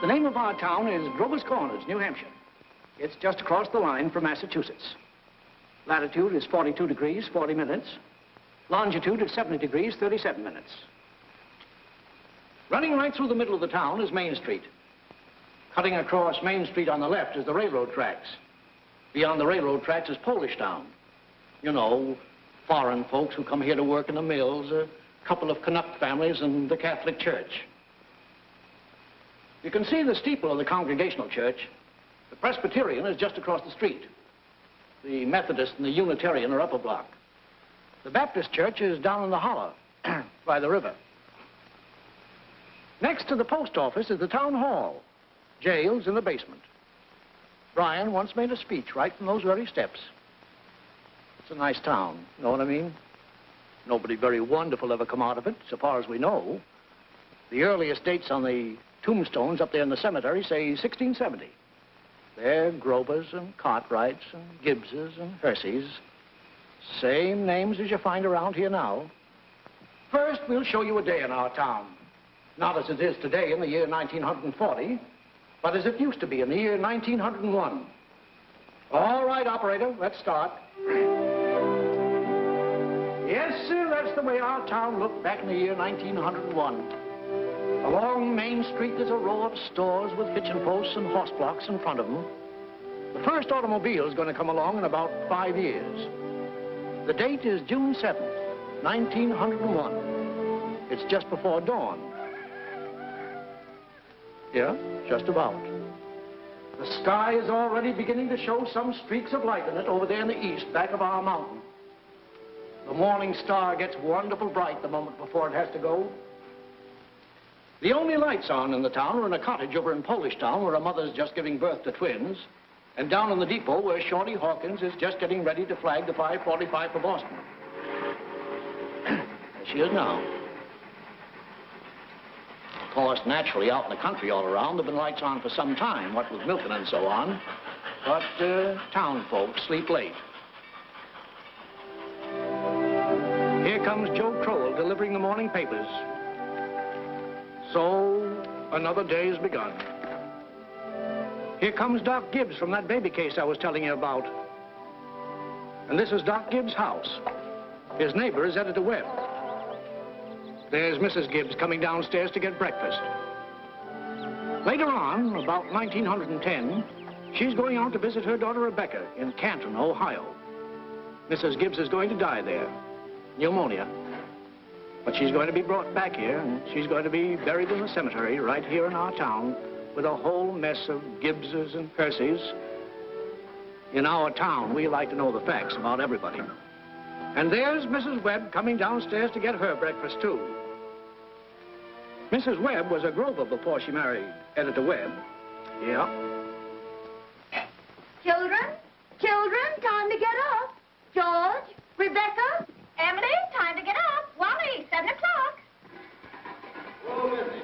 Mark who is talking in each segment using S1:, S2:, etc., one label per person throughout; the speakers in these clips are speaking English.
S1: The name of our town is Grover's Corners, New Hampshire. It's just across the line from Massachusetts. Latitude is 42 degrees, 40 minutes. Longitude is 70 degrees, 37 minutes. Running right through the middle of the town is Main Street. Cutting across Main Street on the left is the railroad tracks. Beyond the railroad tracks is Polish Town. You know, foreign folks who come here to work in the mills, a couple of Canuck families, and the Catholic Church. You can see the steeple of the Congregational Church. The Presbyterian is just across the street. The Methodist and the Unitarian are up a block. The Baptist Church is down in the hollow, by the river. Next to the post office is the town hall. Jail's in the basement. Brian once made a speech right from those very steps. It's a nice town, you know what I mean? Nobody very wonderful ever come out of it, so far as we know. The earliest dates on the tombstones up there in the cemetery say 1670. They're Grovers and Cartwrights and Gibbses and Herseys. Same names as you find around here now. First, we'll show you a day in our town. Not as it is today in the year 1940, but as it used to be in the year 1901. All right, operator, let's start. Yes, sir, that's the way our town looked back in the year 1901. Along Main Street, there's a row of stores with hitching posts and horse blocks in front of them. The first automobile is going to come along in about 5 years. The date is June 7th, 1901. It's just before dawn. Yeah, just about. The sky is already beginning to show some streaks of light in it over there in the east, back of our mountain. The morning star gets wonderful bright the moment before it has to go. The only lights on in the town are in a cottage over in Polish Town where a mother's just giving birth to twins, and down in the depot where Shorty Hawkins is just getting ready to flag the 5:45 for Boston. There she is now. Of course, naturally, out in the country all around, there have been lights on for some time, what with milking and so on. But town folks sleep late. Here comes Joe Crowell delivering the morning papers. So, another day has begun. Here comes Doc Gibbs from that baby case I was telling you about. And this is Doc Gibbs' house. His neighbor is Editor Webb. There's Mrs. Gibbs coming downstairs to get breakfast. Later on, about 1910, she's going out to visit her daughter Rebecca in Canton, Ohio. Mrs. Gibbs is going to die there. Pneumonia. But she's going to be brought back here, and she's going to be buried in the cemetery right here in our town with a whole mess of Gibbses and Percys. In our town, we like to know the facts about everybody. And there's Mrs. Webb coming downstairs to get her breakfast, too. Mrs. Webb was a Grover before she married Editor Webb. Yeah.
S2: Children, time to get up. George, Rebecca, Emily, time to get up. Wally, 7 o'clock.
S3: Whoa, Missy.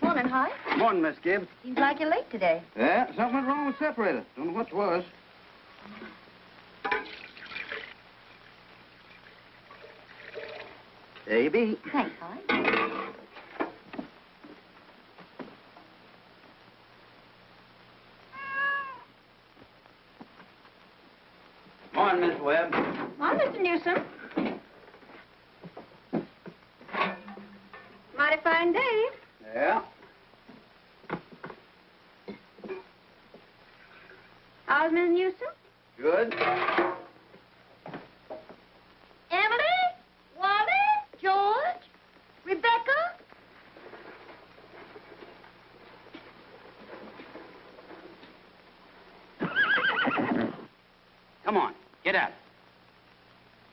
S2: Morning, Hi.
S3: Morning, Miss Gibbs.
S2: Seems like you're late today.
S3: Yeah, something went wrong with the separator. Don't know what it was. There you be.
S2: Thanks, Hi.
S3: Morning, Miss Webb.
S2: Morning, Mr. Newsom. Mighty fine day.
S3: Yeah.
S2: How's Miss Newsom?
S3: Good.
S2: Emily, Wally, George, Rebecca.
S4: Come on, get up.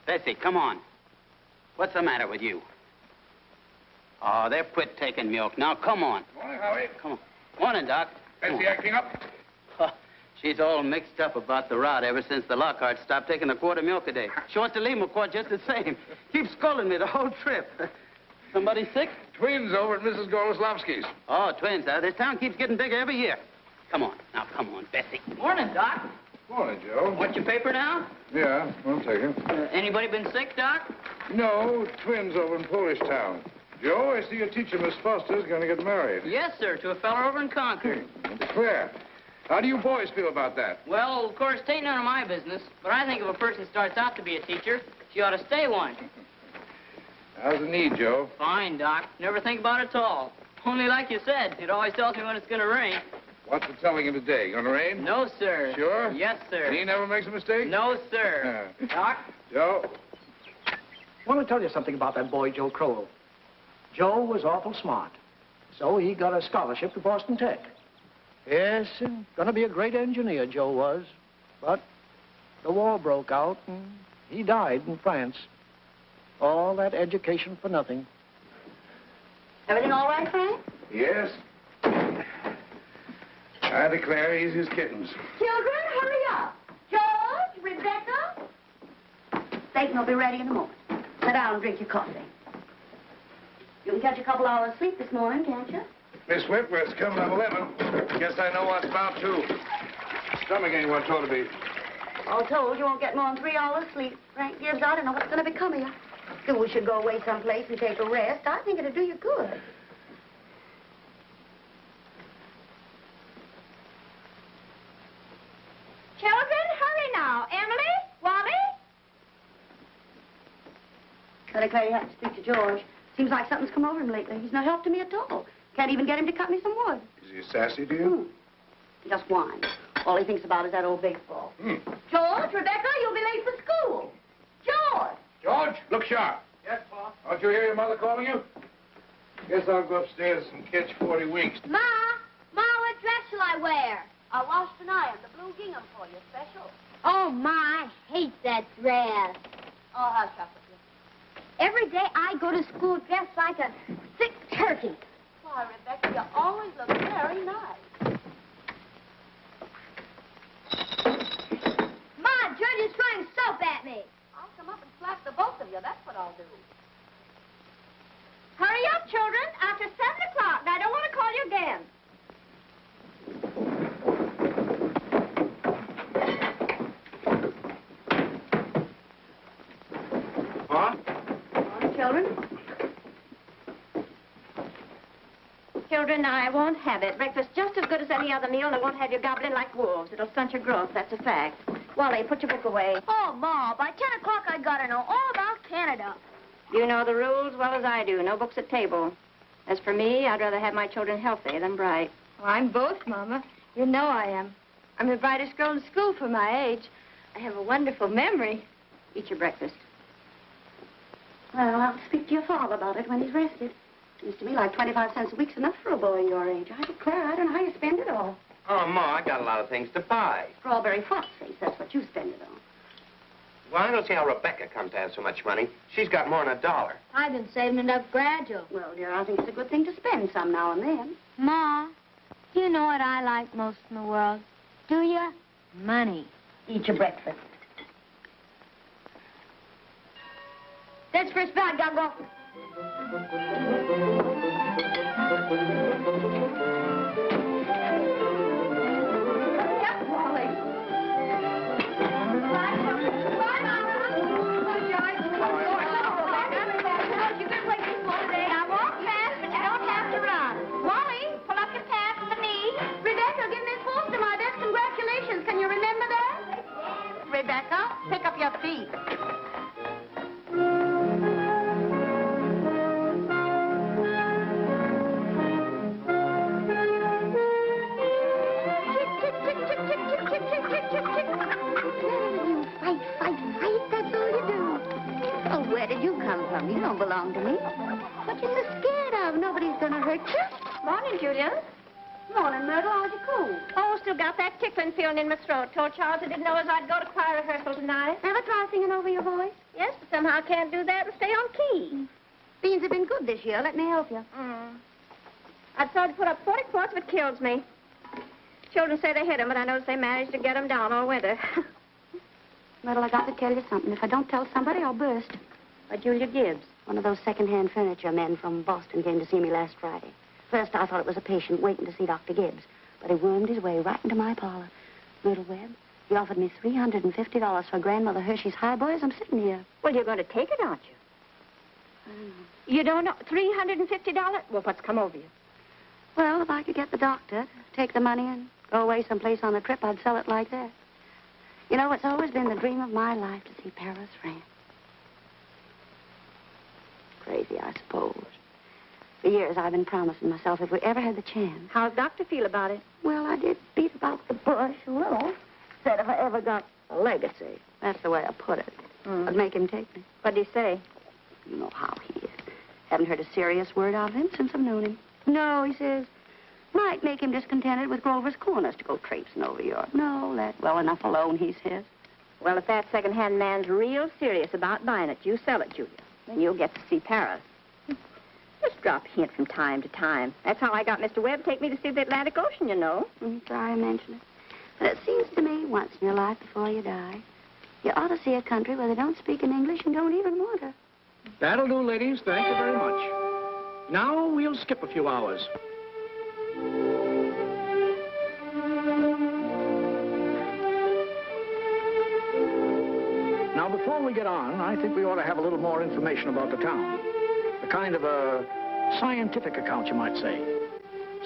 S4: Bessie, come on. What's the matter with you? Oh, they've quit taking milk. Now, come on.
S5: Morning, Howie.
S4: Come on. Morning, Doc.
S5: Bessie acting up?
S4: Oh, she's all mixed up about the rot ever since the Lockharts stopped taking a quart of milk a day. She wants to leave 'em a quart just the same. Keeps scolding me the whole trip. Somebody sick?
S5: Twins over at Mrs. Goloslavsky's.
S4: Oh, twins, huh? This town keeps getting bigger every year. Come on. Now, come on, Bessie.
S5: Morning, Doc.
S3: Morning, Joe.
S5: Want your paper now?
S3: Yeah, I'll take it.
S5: Anybody been sick, Doc?
S3: No, twins over in Polish Town. Joe, I see your teacher, Miss Foster's going to get married.
S5: Yes, sir, to a fella over in Concord.
S3: It's clear. How do you boys feel about that?
S5: Well, of course, it ain't none of my business, but I think if a person starts out to be a teacher, she ought to stay one.
S3: How's the need, Joe?
S5: Fine, Doc. Never think about it at all. Only like you said, it always tells me when it's going to rain.
S3: What's the telling him today? Gonna rain?
S5: No, sir.
S3: Sure?
S5: Yes, sir.
S3: He never makes a mistake?
S5: No, sir. Doc?
S3: Joe?
S1: I want to tell you something about that boy, Joe Crowell. Joe was awful smart, so he got a scholarship to Boston Tech. Yes, and gonna be a great engineer, Joe was. But the war broke out, and he died in France. All that education for nothing.
S2: Everything all right, Frank?
S3: Yes. I declare he's his kittens.
S2: Children, hurry up. George, Rebecca. Bacon will be ready in a moment. Sit down and drink your coffee. You can catch a couple hours sleep this morning, can't you?
S3: Miss Whitworth's coming at 11. Guess I know what's about to. Stomach ain't what it ought to be.
S2: All told, you won't get more than 3 hours sleep. Frank Gibbs, I don't know what's going to become of you. You should go away someplace and take a rest. I think it'll do you good. Children, hurry now. Emily, Wally. I declare you have to speak to George. Seems like something's come over him lately. He's no help to me at all. Can't even get him to cut me some wood.
S3: Is he sassy to you?
S2: He just whines. All he thinks about is that old baseball. George, Rebecca, you'll be late for school. George!
S3: George, look sharp.
S1: Yes, Pa?
S3: Don't you hear your mother calling you? Guess I'll go upstairs and catch 40 winks.
S2: Ma, what dress shall I wear? I washed and ironed the blue gingham for you, special.
S6: Oh, Ma, I hate that dress.
S2: Oh, hush up with you.
S6: Every day I go to school dressed like a sick turkey.
S2: Why, Rebecca, you always look very nice.
S6: Ma, George is throwing soap at me.
S2: I'll come up and slap the both of you. That's what I'll do.
S6: Hurry up, children. After 7 o'clock. I don't want to call you again.
S3: Huh?
S2: Morning, children.
S6: Children, I won't have it. Breakfast just as good as any other meal, and I won't have you gobbling like wolves. It'll stunt your growth, that's a fact. Wally, put your book away. Oh, Ma, by 10 o'clock I gotta know all about Canada.
S2: You know the rules well as I do. No books at table. As for me, I'd rather have my children healthy than bright.
S6: Well, I'm both, Mama. You know I am. I'm the brightest girl in school for my age. I have a wonderful memory.
S2: Eat your breakfast. Well, I'll speak to your father about it when he's rested. Seems to me like 25 cents a week's enough for a boy your age. I declare, I don't know how you spend it all.
S7: Oh, Ma, I got a lot of things to buy.
S2: Strawberry phosphate, that's what you spend it on.
S7: Well, I don't see how Rebecca comes to have so much money. She's got more than $1.
S6: I've been saving it up gradual.
S2: Well, dear, I think it's a good thing to spend some now and then.
S6: Ma, do you know what I like most in the world? Do you? Money.
S2: Eat your breakfast.
S6: That's first bell. I gotta go.
S2: Yep, Wally.
S6: You can play baseball today. I won't pass, but you don't have to run. Wally, pull up your pass with the knee.
S2: Rebecca, give Miss Foster my best congratulations. Can you remember that? Rebecca, pick up your feet.
S6: Fight, that's all you do. Oh, where did you come from? You don't belong to me. What you so scared of? Nobody's gonna hurt you.
S2: Morning, Julia. Morning, Myrtle. How's your cold?
S6: Oh, still got that tickling feeling in my throat. Told Charles I didn't know as I'd go to choir rehearsal tonight.
S2: Ever try singing over your voice?
S6: Yes, but somehow I can't do that and stay on key.
S2: Beans have been good this year. Let me help you.
S6: I'd tried to put up 40 quarts, but it kills me. Children say they hit 'em, but I notice they managed to get 'em down all winter.
S2: Myrtle, I got to tell you something. If I don't tell somebody, I'll burst.
S6: But Julia Gibbs.
S2: One of those second-hand furniture men from Boston came to see me last Friday. First, I thought it was a patient waiting to see Dr. Gibbs. but he wormed his way right into my parlor. Little Webb, he offered me $350 for Grandmother Hershey's highboy as I'm sitting here.
S6: Well, you're going to take it, aren't you? You don't know? $350? Well, what's come over you?
S2: Well, if I could get the doctor to take the money and go away someplace on the trip, I'd sell it like that. You know, it's always been the dream of my life to see Paris, France. Crazy, I suppose. For years, I've been promising myself if we ever had the chance.
S6: How's Doctor feel about it?
S2: Well, I did beat about the bush a little. Said if I ever got a legacy, that's the way I put it, I'd make him take me.
S6: What'd he say?
S2: You know how he is. Haven't heard a serious word out of him since I've known him. No, he says, might make him discontented with Grover's Corners to go traipsing over Europe. No, let well enough alone, he says.
S6: Well, if that second-hand man's real serious about buying it, you sell it, Julia. Then you'll get to see Paris. Just drop a hint from time to time. That's how I got Mr. Webb to take me to see the Atlantic Ocean, you know.
S2: Sorry I mentioned it. But it seems to me, once in your life before you die, you ought to see a country where they don't speak in English and don't even want to.
S1: That'll do, ladies. Thank you very much. Now we'll skip a few hours. Now, before we get on, I think we ought to have a little more information about the town. A kind of a scientific account, you might say.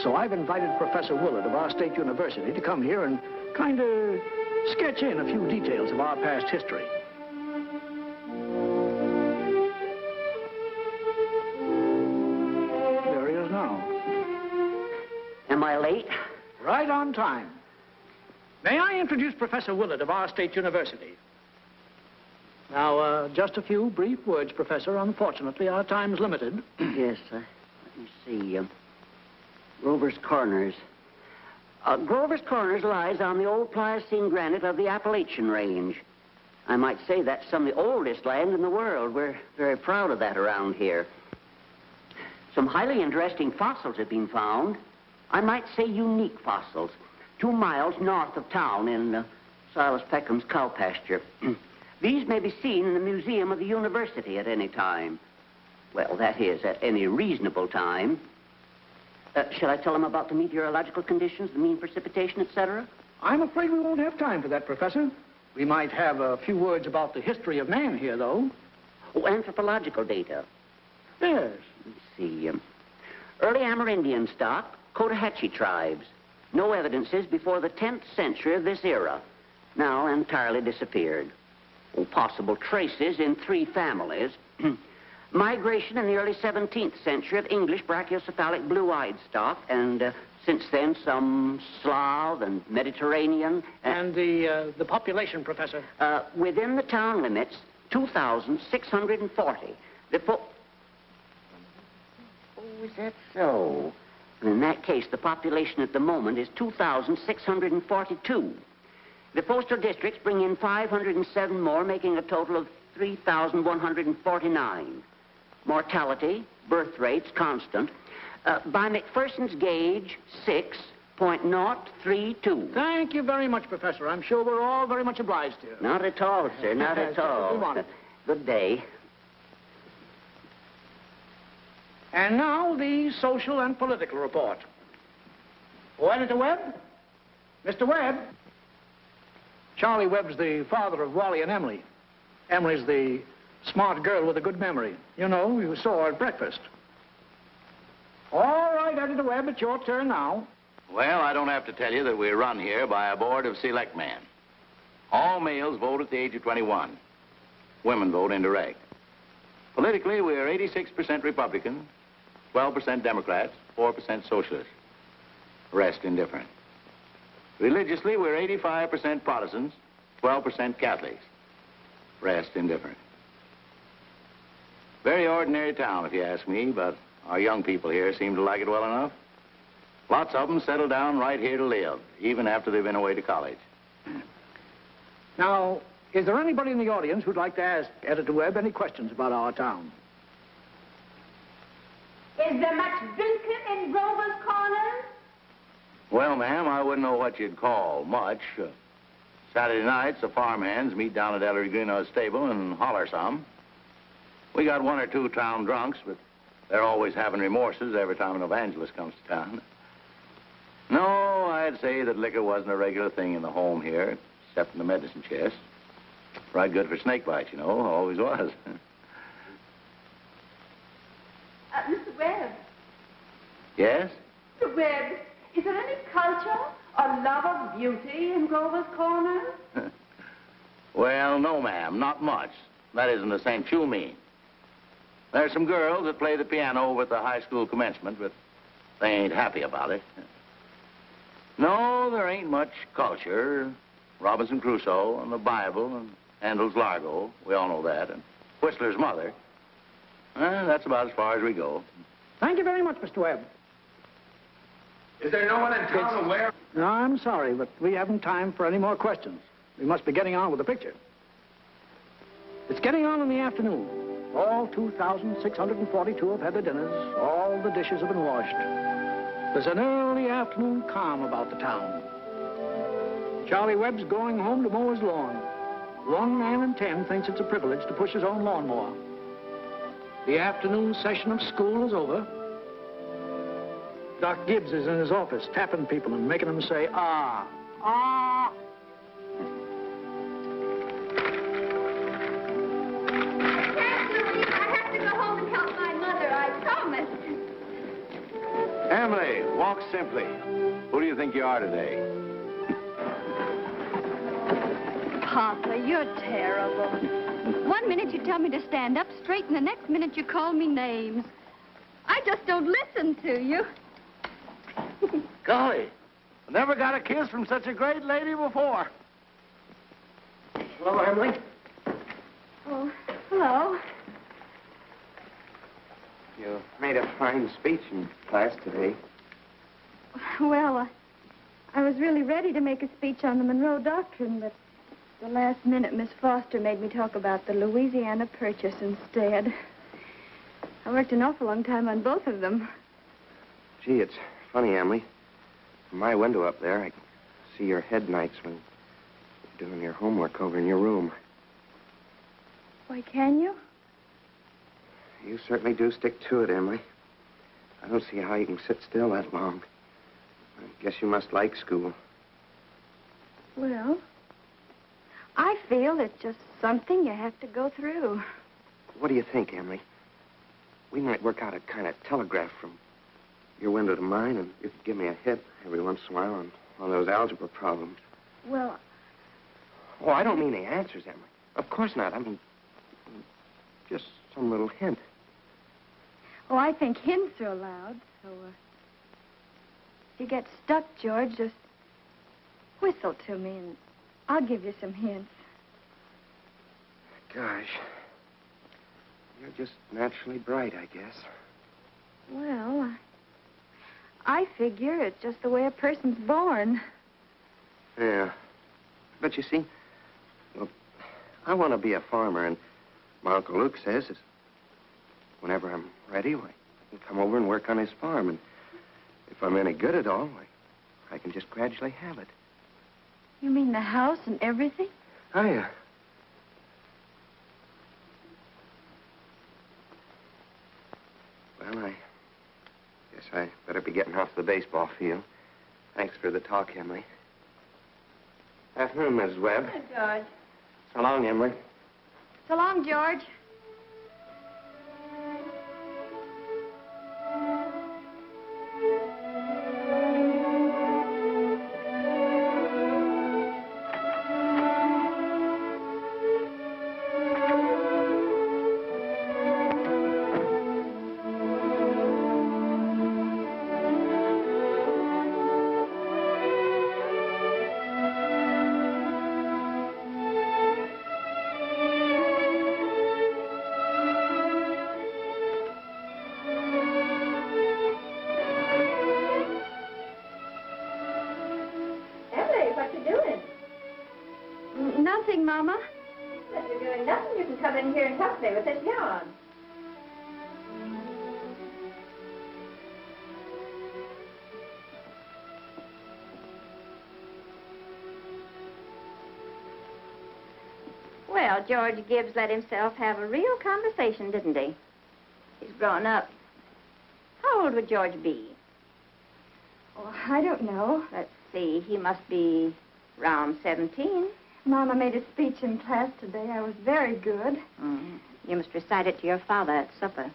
S1: So I've invited Professor Willard of our state university to come here and kind of sketch in a few details of our past history. There he is now.
S8: Am I late?
S1: Right on time. May I introduce Professor Willard of our state university? Now, just a few brief words, Professor. Unfortunately, our time's limited.
S8: Yes, let me see. Grover's Corners. Grover's Corners lies on the old Pliocene granite of the Appalachian Range. I might say that's some of the oldest land in the world. We're very proud of that around here. Some highly interesting fossils have been found. I might say unique fossils. 2 miles north of town in Silas Peckham's cow pasture. These may be seen in the museum of the university at any time. Well, that is, at any reasonable time. Shall I tell them about the meteorological conditions, the mean precipitation, etc.?
S1: I'm afraid we won't have time for that, Professor. We might have a few words about the history of man here, though.
S8: Oh, anthropological data.
S1: Yes.
S8: Let's see. Early Amerindian stock, Cotahatchee tribes. No evidences before the 10th century of this era. Now entirely disappeared. Oh, possible traces in 3 families. Migration in the early 17th century of English brachiocephalic blue-eyed stock, and since then some Slav and Mediterranean.
S1: And the population, Professor?
S8: Within the town limits, 2,640. Oh, is that so? In that case, the population at the moment is 2,642. The postal districts bring in 507 more, making a total of 3,149. Mortality, birth rates, constant. By McPherson's gauge, 6.032.
S1: Thank you very much, Professor. I'm sure we're all very much obliged to you.
S8: Not at all, sir, not at all.
S1: We want it.
S8: Good day.
S1: And now the social and political report. Oh, Editor Webb? Mr. Webb? Charlie Webb's the father of Wally and Emily. Emily's the smart girl with a good memory. You know, you saw her at breakfast. All right, Editor Webb, it's your turn now.
S3: Well, I don't have to tell you that we're run here by a board of selectmen. All males vote at the age of 21. Women vote indirect. Politically, we're 86% Republican, 12% Democrats, 4% Socialists. Rest indifferent. Religiously, we're 85% Protestants, 12% Catholics. Rest indifferent. Very ordinary town, if you ask me, but our young people here seem to like it well enough. Lots of them settle down right here to live, even after they've been away to college.
S1: Now, is there anybody in the audience who'd like to ask Editor Webb any questions about our town?
S6: Is there much drinking in Grover's Corners?
S3: Well, ma'am, I wouldn't know what you'd call much. Saturday nights, the farmhands meet down at Ellery Greenaw's stable and holler some. We got 1 or 2 town drunks, but they're always having remorses every time an evangelist comes to town. No, I'd say that liquor wasn't a regular thing in the home here, except in the medicine chest. Right good for snake bites, you know, always was.
S6: Mr. Webb.
S3: Yes?
S9: Mr. Webb, is there any culture or love of beauty in Grover's Corner?
S3: Well, no, ma'am, not much. That isn't the sense you mean. There's some girls that play the piano over at the high school commencement, but they ain't happy about it. No, there ain't much culture. Robinson Crusoe and the Bible and Handel's Largo, we all know that, and Whistler's mother. That's about as far as we go.
S1: Thank you very much, Mr. Webb.
S7: Is there no one in town aware?
S1: No, I'm sorry, but we haven't time for any more questions. We must be getting on with the picture. It's getting on in the afternoon. All 2,642 have had their dinners. All the dishes have been washed. There's an early afternoon calm about the town. Charlie Webb's going home to mow his lawn. 1 man in 10 thinks it's a privilege to push his own lawnmower. The afternoon session of school is over. Doc Gibbs is in his office tapping people and making them say, ah, ah.
S6: I have to go home and help my mother, I promise.
S3: Emily, walk simply. Who do you think you are today?
S2: Papa, you're terrible. 1 minute you tell me to stand up straight, and the next minute you call me names. I just don't listen to you.
S3: Golly, I never got a kiss from such a great lady before.
S7: Hello, Emily.
S6: Oh, hello.
S7: You made a fine speech in class today.
S6: Well, I was really ready to make a speech on the Monroe Doctrine, but the last minute Miss Foster made me talk about the Louisiana Purchase instead. I worked an awful long time on both of them.
S7: Gee, it's funny, Emily. From my window up there, I can see your head nights when you're doing your homework over in your room.
S6: Why, can you?
S7: You certainly do stick to it, Emily. I don't see how you can sit still that long. I guess you must like school.
S6: Well, I feel it's just something you have to go through.
S7: What do you think, Emily? We might work out a kind of telegraph from your window to mine, and you could give me a hit every once in a while on one of those algebra problems.
S6: Well,
S7: Oh, I don't mean the answers, Emily. Of course not. I mean, just some little hint.
S6: oh, I think hints are allowed, so, if you get stuck, George, just whistle to me, and I'll give you some hints.
S7: Gosh. You're just naturally bright, I guess.
S6: Well, I figure it's just the way a person's born.
S7: Yeah. But you see, well, I want to be a farmer, and my Uncle Luke says is whenever I'm ready, I can come over and work on his farm. And if I'm any good at all, I can just gradually have it.
S6: You mean the house and everything?
S7: Oh, yeah. Well, I guess I better be getting off the baseball field. Thanks for the talk, Emily. Afternoon, Mrs. Webb.
S6: Hi, George.
S7: So long, Emily.
S6: So long, George. Nothing, Mama. If you're doing nothing, you can come in here and help me with this yarn. Well, George Gibbs let himself have a real conversation, didn't he? He's grown up. How old would George be? Oh, I don't know. Let's see. He must be around 17.
S9: Mama made a speech in class today. I was very good.
S6: You must recite it to your father at supper.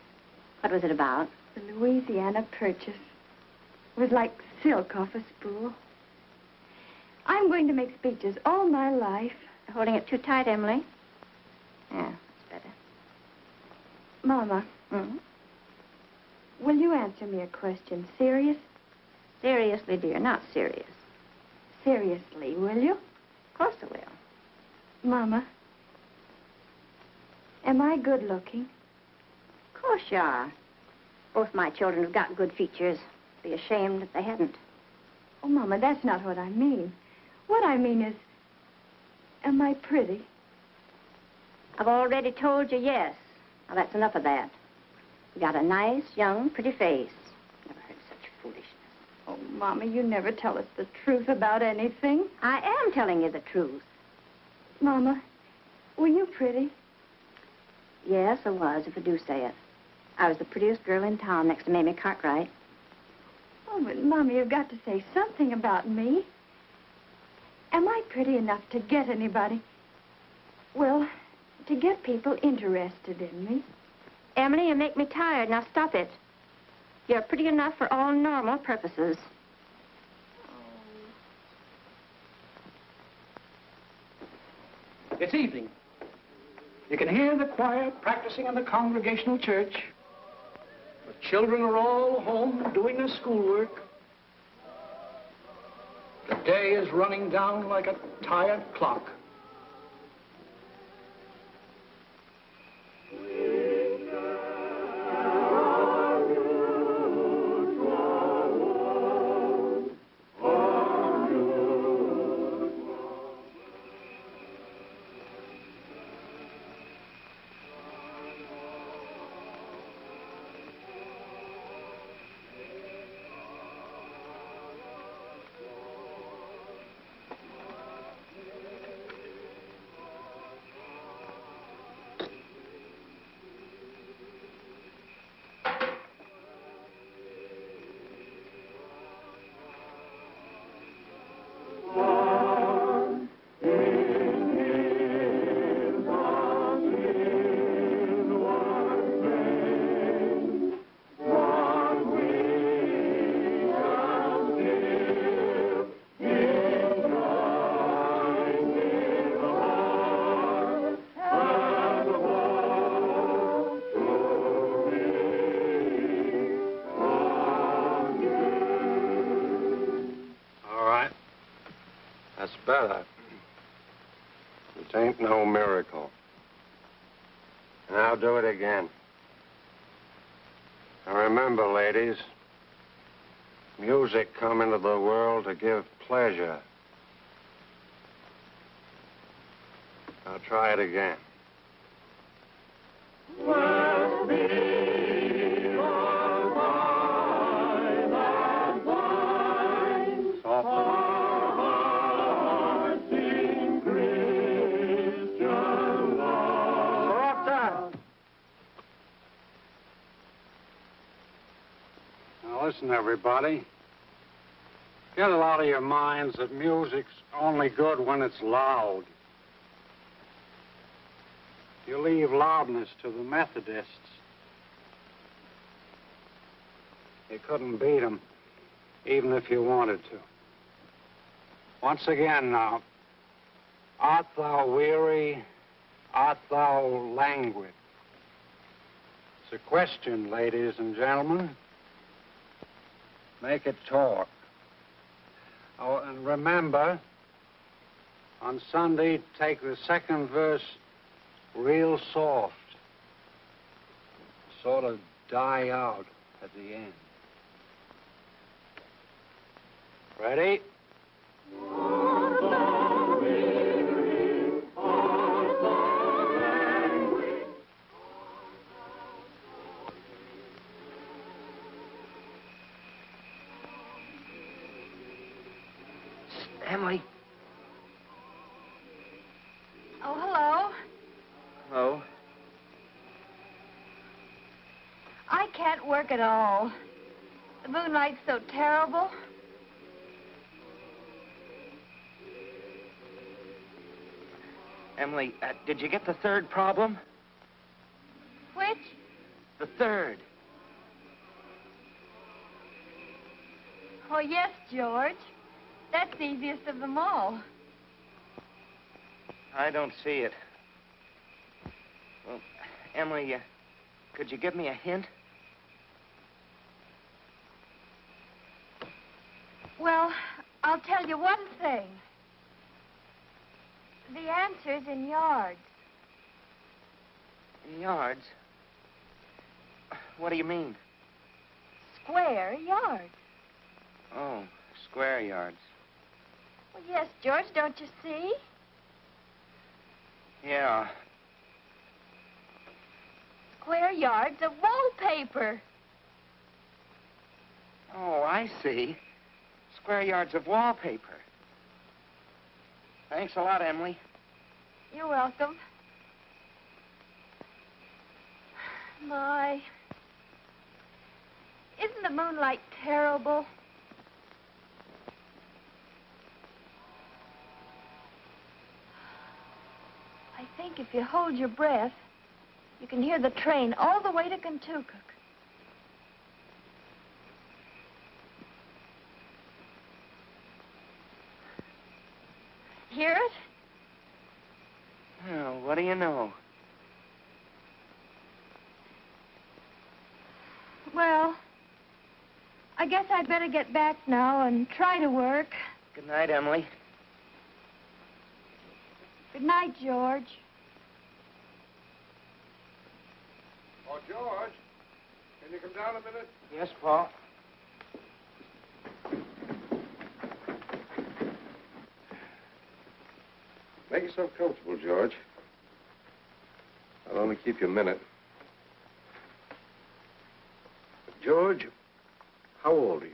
S6: What was it about?
S9: The Louisiana Purchase. It was like silk off a spool. I'm going to make speeches all my life.
S6: You're holding it too tight, Emily. Yeah, that's better.
S9: Mama, will you answer me a question? Serious?
S6: Seriously, dear, not serious.
S9: Seriously, will you?
S6: Of course I will.
S9: Mama, am I good looking?
S6: Of course you are. Both my children have got good features. Be ashamed if they hadn't.
S9: Oh, Mama, that's not what I mean. What I mean is, am I pretty?
S6: I've already told you yes. Now, that's enough of that. You got a nice, young, pretty face. Never heard such foolishness.
S9: Oh, Mama, you never tell us the truth about anything.
S6: I am telling you the truth.
S9: Mama, were you pretty?
S6: Yes, I was, if I do say it. I was the prettiest girl in town next to Mamie Cartwright.
S9: Oh, but, Mama, you've got to say something about me. Am I pretty enough to get anybody? Well, to get people interested in me?
S6: Emily, you make me tired. Now, stop it. You're pretty enough for all normal purposes.
S1: It's evening. You can hear the choir practicing in the Congregational Church. The children are all home doing their schoolwork. The day is running down like a tired clock.
S7: Better. It ain't no miracle. And I'll do it again. And remember, ladies, music come into the world to give pleasure. I'll try it again. Listen, everybody. Get it out of your minds that music's only good when it's loud. You leave loudness to the Methodists. You couldn't beat them, even if you wanted to. Once again now, art thou weary? Art thou languid? It's a question, ladies and gentlemen. Make it talk. Oh, and remember, on Sunday, take the second verse real soft. Sort of die out at the end. Ready? Emily.
S9: Oh, hello.
S7: Hello.
S9: I can't work at all. The moonlight's so terrible.
S7: Emily, did you get the third problem?
S9: Which?
S7: The third.
S9: Oh, yes, George. That's the easiest of them all.
S7: I don't see it. Well, Emily, could you give me a hint?
S9: Well, I'll tell you one thing. The answer's in yards.
S7: In yards? What do you mean?
S9: Square yards.
S7: Oh, square yards.
S9: Well, yes, George, don't you see?
S7: Yeah.
S9: Square yards of wallpaper.
S7: Oh, I see. Square yards of wallpaper. Thanks a lot, Emily.
S9: You're welcome. My. Isn't the moonlight terrible? I think if you hold your breath, you can hear the train all the way to Kentucky. Hear it?
S7: Oh, what do you know?
S9: Well, I guess I'd better get back now and try to work.
S7: Good night, Emily.
S9: Good night, George.
S1: Oh, George, can you come down a minute?
S7: Yes, Paul.
S10: Make yourself comfortable, George. I'll only keep you a minute. George, how old are you?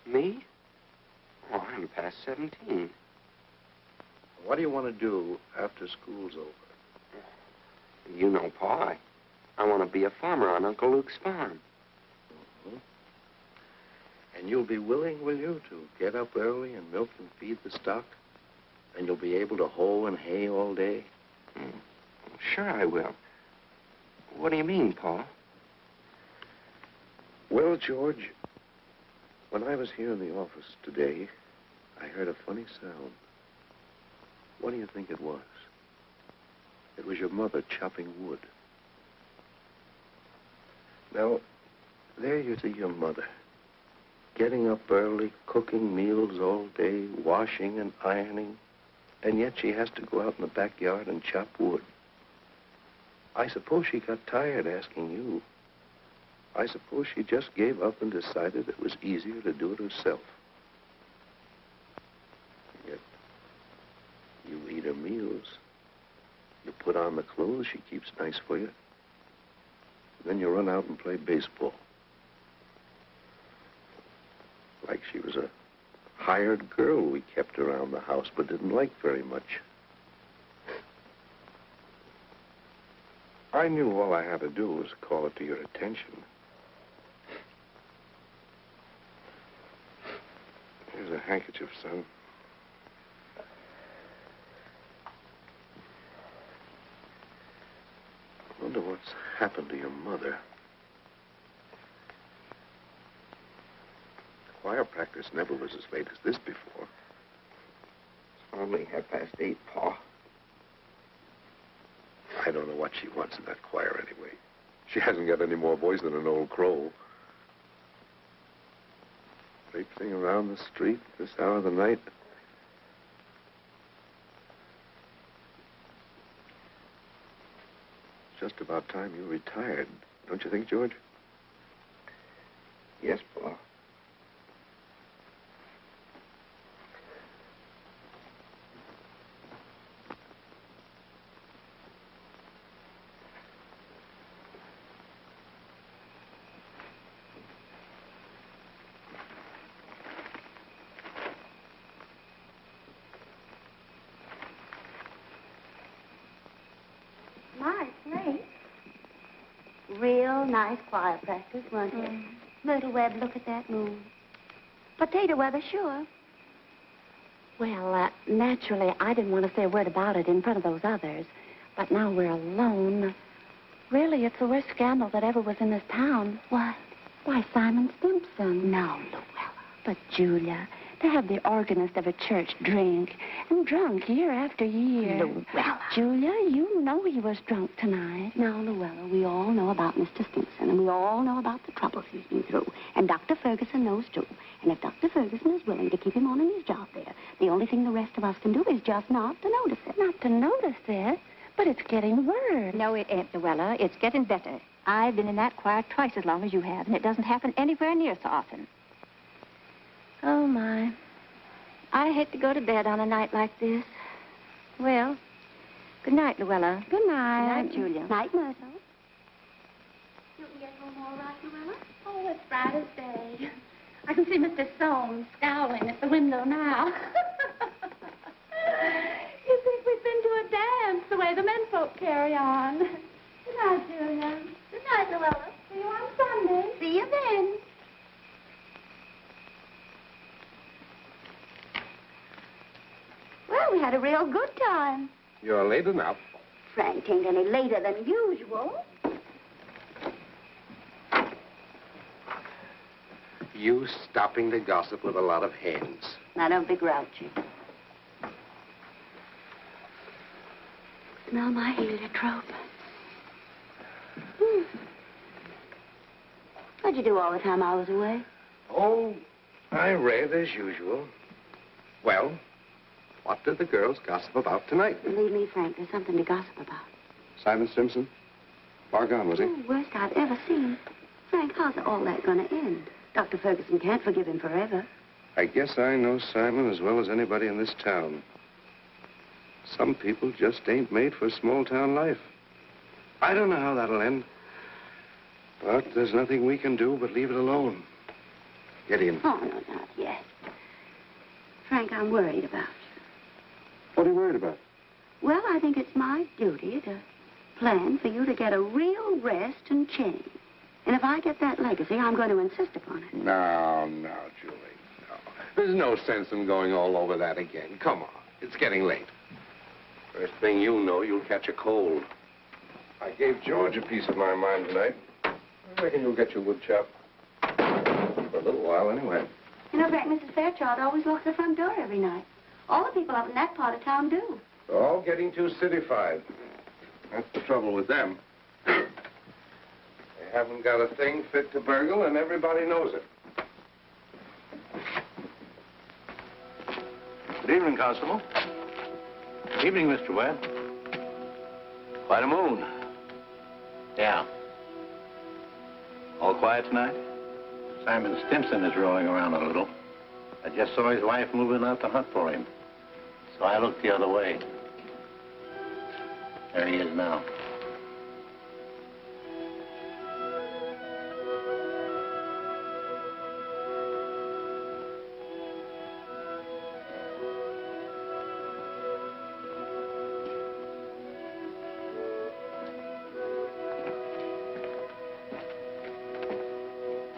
S7: Me? Oh, I'm past 17.
S10: What do you want to do after school's over?
S7: You know, Pa, I want to be a farmer on Uncle Luke's farm.
S10: Mm-hmm. And you'll be willing, will you, to get up early and milk and feed the stock? And you'll be able to hoe and hay all day?
S7: Sure I will. What do you mean, Pa?
S10: Well, George, when I was here in the office today, I heard a funny sound. What do you think it was? It was your mother chopping wood. Now, there you see your mother, getting up early, cooking meals all day, washing and ironing, and yet she has to go out in the backyard and chop wood. I suppose she got tired asking you. I suppose she just gave up and decided it was easier to do it herself. Yet, you eat her meals. You put on the clothes she keeps nice for you. Then you run out and play baseball. Like she was a hired girl we kept around the house but didn't like very much. I knew all I had to do was call it to your attention. Here's a handkerchief, son. I wonder what's happened to your mother. Choir practice never was as late as this before.
S7: It's only 8:30, Pa.
S10: I don't know what she wants in that choir anyway. She hasn't got any more voice than an old crow. Traipsing around the street this hour of the night. It's just about time you retired, don't you think, George?
S7: Yes, Pa.
S2: Real nice choir practice, wasn't it? Little Webb, look at that moon. Potato weather, sure. Well, naturally, I didn't want to say a word about it in front of those others. But now we're alone. Really, it's the worst scandal that ever was in this town. What? Why, Simon Stimpson. No, Luella. But, Julia, to have the organist of a church drink, and drunk year after year.
S6: Luella.
S2: Julia, you know he was drunk tonight. Now, Luella, we all know about Mr. Stimpson, and we all know about the trouble he's been through. And Dr. Ferguson knows, too. And if Dr. Ferguson is willing to keep him on in his job there, the only thing the rest of us can do is just not to notice it. Not to notice it? But it's getting worse.
S6: No, it ain't, Luella. It's getting better. I've been in that choir twice as long as you have, and it doesn't happen anywhere near so often.
S2: Oh, my.
S6: I hate to go to bed on a night like this. Well, good night, Luella.
S2: Good night.
S6: Good night, Julia.
S2: Night, Myrtle.
S9: Did you get home all right, Luella? Oh, it's bright as day. I can see Mr. Soames scowling at the window now. You think we've been to a dance the way the menfolk carry on. Good night, Julia. Good night, Luella. See you on Sunday. See you then.
S2: Well, we had a real good time.
S10: You're late enough.
S2: Frank ain't any later than usual.
S10: You stopping to gossip with a lot of hens.
S2: Now, don't be grouchy. Smell my heliotrope. What'd you do all the time I was away?
S10: Oh, I read as usual. Well, what did the girls gossip about tonight?
S2: Believe me, Frank, there's something to gossip about.
S10: Simon Simpson? Far gone, was he?
S2: Oh, worst I've ever seen. Frank, how's all that going to end? Dr. Ferguson can't forgive him forever.
S10: I guess I know Simon as well as anybody in this town. Some people just ain't made for small-town life. I don't know how that'll end. But there's nothing we can do but leave it alone. Get in.
S2: Oh, no, not yet. Frank, I'm worried about you.
S10: What are you worried about?
S2: Well, I think it's my duty to plan for you to get a real rest and change. And if I get that legacy, I'm going to insist upon it.
S10: No, Julie, no. There's no sense in going all over that again. Come on. It's getting late. First thing you know, you'll catch a cold. I gave George a piece of my mind tonight. I reckon you'll get your wood chop. For a little while, anyway.
S2: You know, Frank, Mrs. Fairchild always locks the front door every night. All the people up in that part of town do.
S10: They're all getting too cityfied. That's the trouble with them. They haven't got a thing fit to burgle, and everybody knows it.
S3: Good evening, Constable. Evening, Mr. Webb. Quite a moon. Yeah. All quiet tonight? Simon Stimpson is rolling around a little. I just saw his wife moving out to hunt for him. So I looked the other way. There he is now.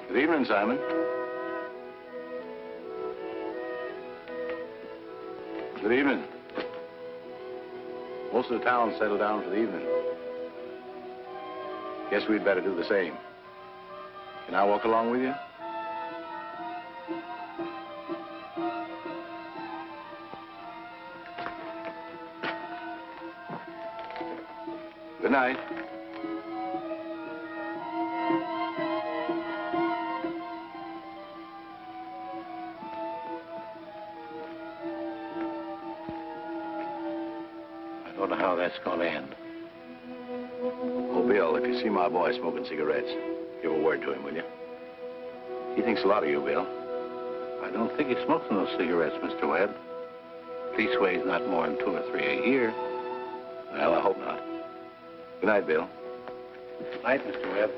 S3: Good evening, Simon. Good evening. Most of the town settled down for the evening. Guess we'd better do the same. Can I walk along with you? Good night. I don't know how that's going to end. Oh, Bill, if you see my boy smoking cigarettes, give a word to him, will you? He thinks a lot of you, Bill. I don't think he smokes those cigarettes, Mr. Webb. Leastways, not more than 2 or 3 a year. Well, I hope not. Good night, Bill. Good night, Mr. Webb.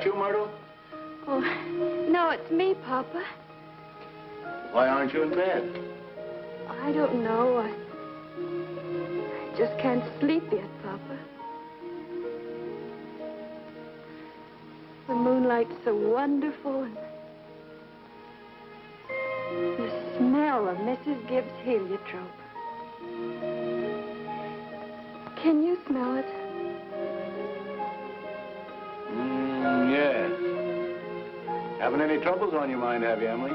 S3: that you, Myrtle?
S9: Oh, no, it's me, Papa.
S3: Why aren't you in bed?
S9: I don't know. I just can't sleep yet, Papa. The moonlight's so wonderful, and the smell of Mrs. Gibbs' heliotrope. Can you smell it?
S3: Yes. Having any troubles on your mind, have you, Emily?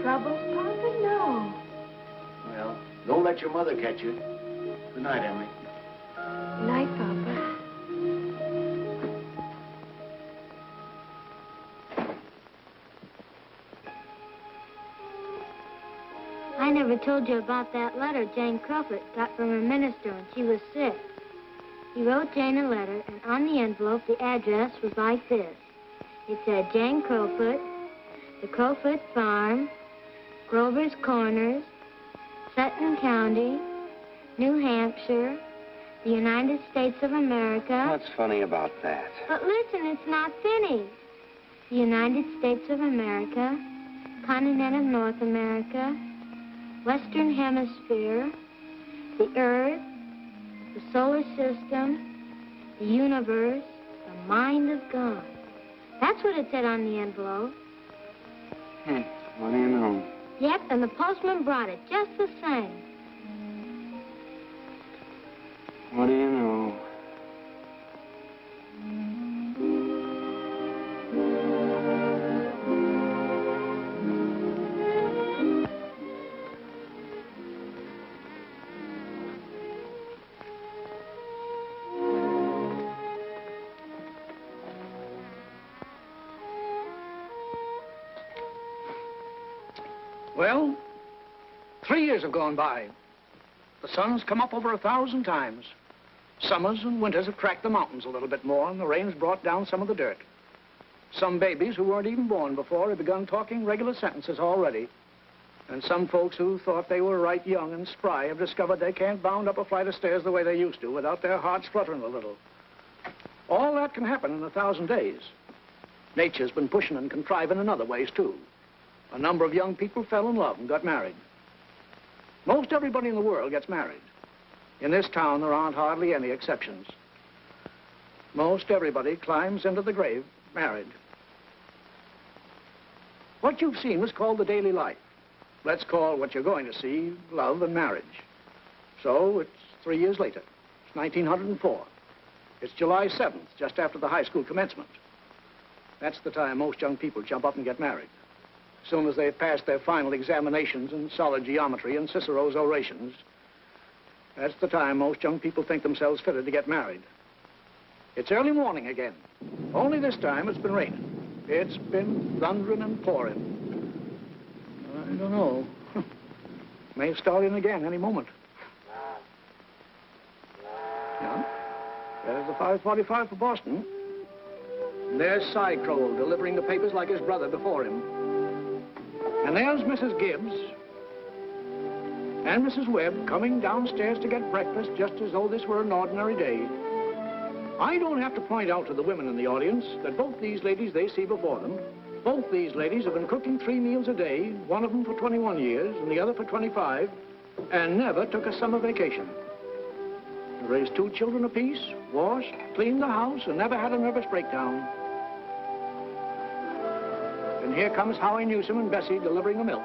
S9: Troubles, Papa? No.
S3: Well, don't let your mother catch you. Good night, Emily.
S9: Night, Papa.
S6: I never told you about that letter Jane Crawford got from her minister when she was sick. He wrote Jane a letter, and on the envelope, the address was like this. It said, Jane Crowfoot, the Crowfoot Farm, Grover's Corners, Sutton County, New Hampshire, the United States of America.
S7: What's funny about that?
S6: But listen, it's not finished. The United States of America, continent of North America, Western Hemisphere, the Earth, the solar system, the universe, the mind of God. That's what it said on the envelope.
S7: What do you know?
S6: Yep, and the postman brought it just the same.
S7: What do you know?
S1: Well, 3 years have gone by. The sun's come up over 1,000 times. Summers and winters have cracked the mountains a little bit more, and the rain's brought down some of the dirt. Some babies who weren't even born before have begun talking regular sentences already. And some folks who thought they were right young and spry have discovered they can't bound up a flight of stairs the way they used to without their hearts fluttering a little. All that can happen in 1,000 days. Nature's been pushing and contriving in other ways, too. A number of young people fell in love and got married. Most everybody in the world gets married. In this town, there aren't hardly any exceptions. Most everybody climbs into the grave married. What you've seen was called the daily life. Let's call what you're going to see love and marriage. So it's 3 years later. It's 1904. It's July 7th, just after the high school commencement. That's the time most young people jump up and get married. As soon as they've passed their final examinations in solid geometry and Cicero's orations, that's the time most young people think themselves fitted to get married. It's early morning again. Only this time it's been raining. It's been thundering and pouring. I don't know. May start in again any moment. Yeah. There's the 5:45 for Boston. And there's Cy Crowell delivering the papers like his brother before him. And there's Mrs. Gibbs and Mrs. Webb coming downstairs to get breakfast just as though this were an ordinary day. I don't have to point out to the women in the audience that both these ladies they see before them, both these ladies have been cooking 3 meals a day, one of them for 21 years and the other for 25, and never took a summer vacation. They raised 2 children apiece, washed, cleaned the house, and never had a nervous breakdown. And here comes Howie Newsom and Bessie delivering the milk.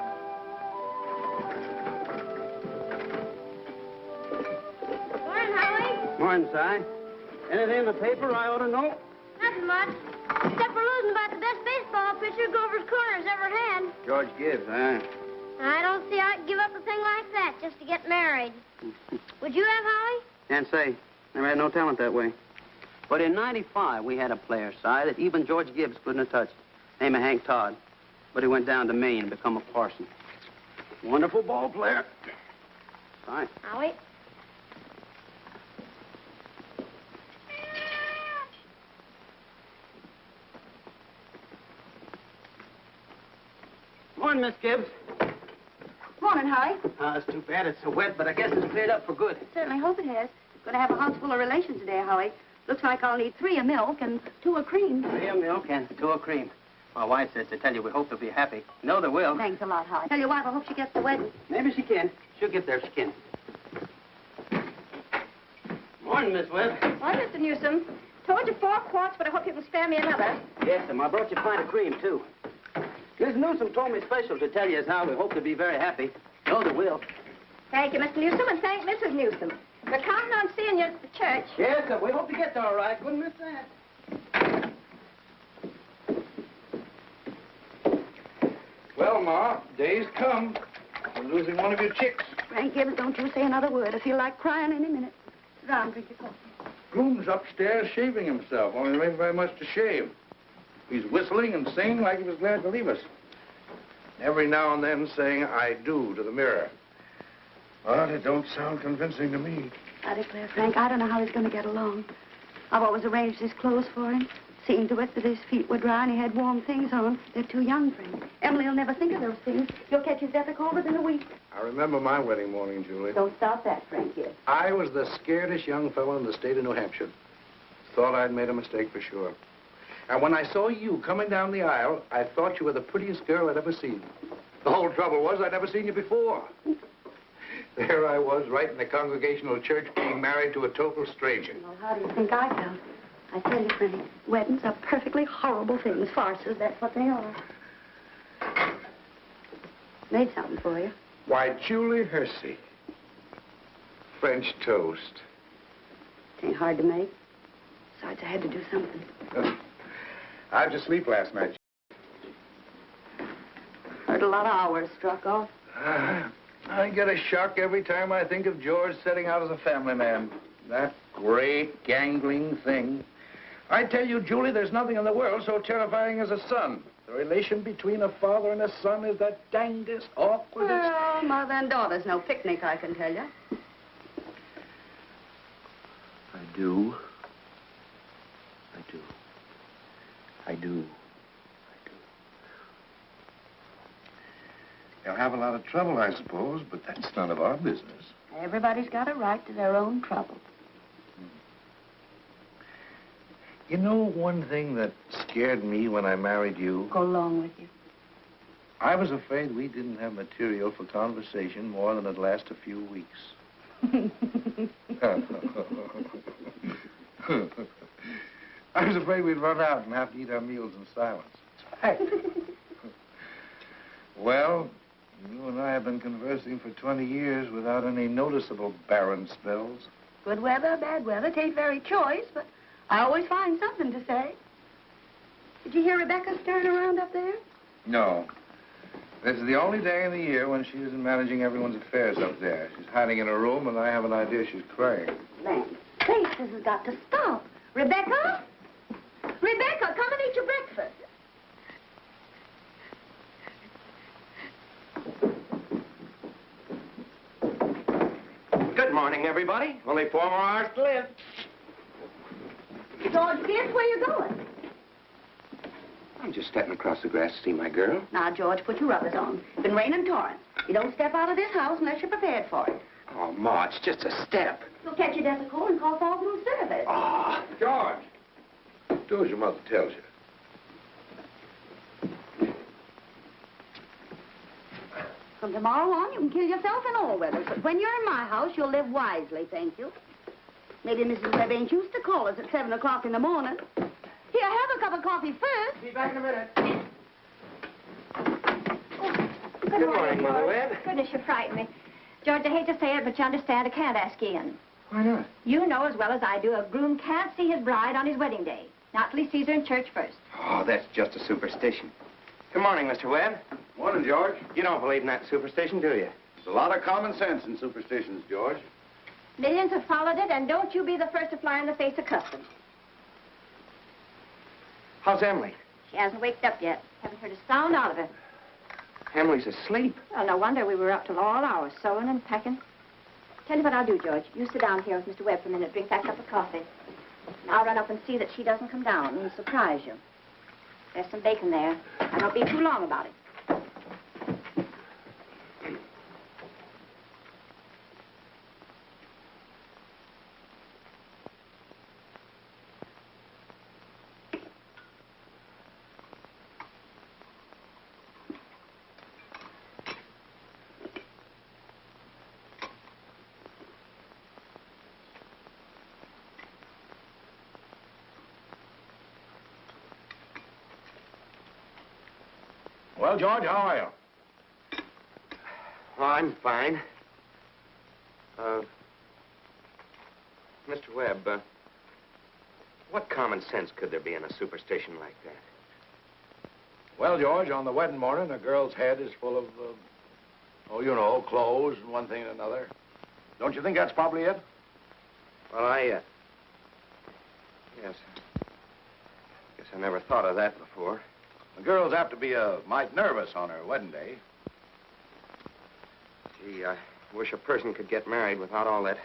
S6: Morning, Howie.
S4: Morning, Si. Anything in the paper I ought to know?
S6: Nothing much. Except for losing about the best baseball pitcher Grover's Corners ever had.
S4: George Gibbs, huh?
S6: I don't see I'd give up a thing like that just to get married. Would you have, Howie?
S4: Can't say. Never had no talent that way. But in '95, we had a player, Si, that even George Gibbs couldn't have touched. Name of Hank Todd. But he went down to Maine and become a parson. Wonderful ball player. Si.
S6: Howie?
S4: Morning, Miss Gibbs.
S2: Morning, Howie.
S4: It's too bad it's so wet, but I guess it's cleared up for good.
S2: Certainly hope it has. Going to have a house full of relations today, Howie. Looks like I'll need 3 of milk and 2 of cream.
S4: 3 of milk and 2 of cream. My wife says to tell you we hope they'll be happy. No, they will.
S2: Thanks a lot, Holly. Tell your wife I hope she gets the wedding.
S4: Maybe she can. She'll get there if she can. Morning, Miss Webb.
S6: Well, Mr. Newsom, told you 4 quarts, but I hope you can spare me another.
S4: Yes, and I brought you a pint of cream, too. Miss Newsom told me special to tell you as how we hope to be very happy. No, they will.
S6: Thank you, Mr. Newsom, and thank Mrs. Newsom. We're counting on seeing you at the church.
S4: Yes, sir. We hope to get there all right. Wouldn't miss that.
S1: Well, Ma, day's come. You're losing one of your chicks.
S2: Frank Gibbs, don't you say another word. I feel like crying any minute. Sit down, drink your coffee.
S1: Groom's upstairs shaving himself, only there ain't very much to shave. He's whistling and singing like he was glad to leave us. Every now and then saying, I do, to the mirror. But it don't sound convincing to me.
S2: I declare, Frank, I don't know how he's going to get along. I've always arranged his clothes for him, seen to it that his feet were dry and he had warm things on. They're too young for him. Emily'll never think of those things. You'll catch his death a cold within a week.
S1: I remember my wedding morning, Julie.
S2: Don't stop that, Frank Gibbs.
S1: I was the scaredest young fellow in the state of New Hampshire. Thought I'd made a mistake for sure. And when I saw you coming down the aisle, I thought you were the prettiest girl I'd ever seen. The whole trouble was I'd never seen you before. There I was, right in the Congregational Church, being married to a total stranger.
S2: Well, how do you think I felt? I tell you, Frank, weddings are perfectly horrible things. Farces, that's what they are. Made something for you.
S1: Why, Julie Hersey. French toast.
S2: It ain't hard to make. Besides, I had to do something.
S1: How'd you sleep last night?
S2: Heard a lot of hours struck off.
S1: I get a shock every time I think of George setting out as a family man. That great, gangling thing. I tell you, Julie, there's nothing in the world so terrifying as a son. The relation between a father and a son is the dangest, awkwardest...
S2: Well, mother and daughter's no picnic, I can tell you.
S10: I do. I do. I do. They'll have a lot of trouble, I suppose, but that's none of our business.
S2: Everybody's got a right to their own trouble.
S1: You know one thing that scared me when I married you?
S2: Go along with you.
S1: I was afraid we didn't have material for conversation more than it'd last a few weeks. I was afraid we'd run out and have to eat our meals in silence. It's fact. Well, you and I have been conversing for 20 years without any noticeable barren spells.
S2: Good weather, bad weather, tain't very choice, but I always find something to say. Did you hear Rebecca stirring around up there?
S1: No. This is the only day in the year when she isn't managing everyone's affairs up there. She's hiding in her room, and I have an idea she's crying.
S2: Land sakes, this has got to stop. Rebecca? Rebecca, come and eat your breakfast.
S7: Good morning, everybody. Only 4 more hours to live.
S2: George, guess where you're going?
S7: I'm just stepping across the grass to see my girl.
S2: Now, George, put your rubbers on. It's been raining torrents. You don't step out of this house unless you're prepared for it.
S7: Oh, Ma, it's just a step.
S2: You'll catch your death of cold and call fall through service.
S7: Oh.
S1: George, do as your mother tells you.
S2: From tomorrow on, you can kill yourself in all weathers. But when you're in my house, you'll live wisely, thank you. Maybe Mrs. Webb ain't used to call us at 7 o'clock in the morning. Here, have a cup of coffee first.
S7: Be back in a minute.
S6: Oh,
S7: Good morning, Mother Webb.
S6: Goodness, you frightened me. George, I hate to say it, but you understand I can't ask you in.
S1: Why not?
S6: You know as well as I do a groom can't see his bride on his wedding day. Not till he sees her in church first.
S7: Oh, that's just a superstition. Good morning, Mr. Webb.
S3: Morning, George.
S7: You don't believe in that superstition, do you?
S3: There's a lot of common sense in superstitions, George.
S6: Millions have followed it, and don't you be the first to fly in the face of custom.
S7: How's Emily?
S6: She hasn't waked up yet. Haven't heard a sound out of her.
S7: Emily's asleep.
S6: Well, no wonder we were up till all hours, sewing and packing. Tell you what I'll do, George. You sit down here with Mr. Webb for a minute, drink that cup of coffee. And I'll run up and see that she doesn't come down and surprise you. There's some bacon there. I don't be too long about it.
S3: Well, George, how are you?
S7: Oh, I'm fine. Mr. Webb, what common sense could there be in a superstition like that?
S3: Well, George, on the wedding morning, a girl's head is full of, oh, you know, clothes and one thing and another. Don't you think that's probably it?
S7: Well, yes. Guess I never thought of that before.
S3: The girl's apt to be a mite nervous on her wedding day.
S7: Gee, I wish a person could get married without all that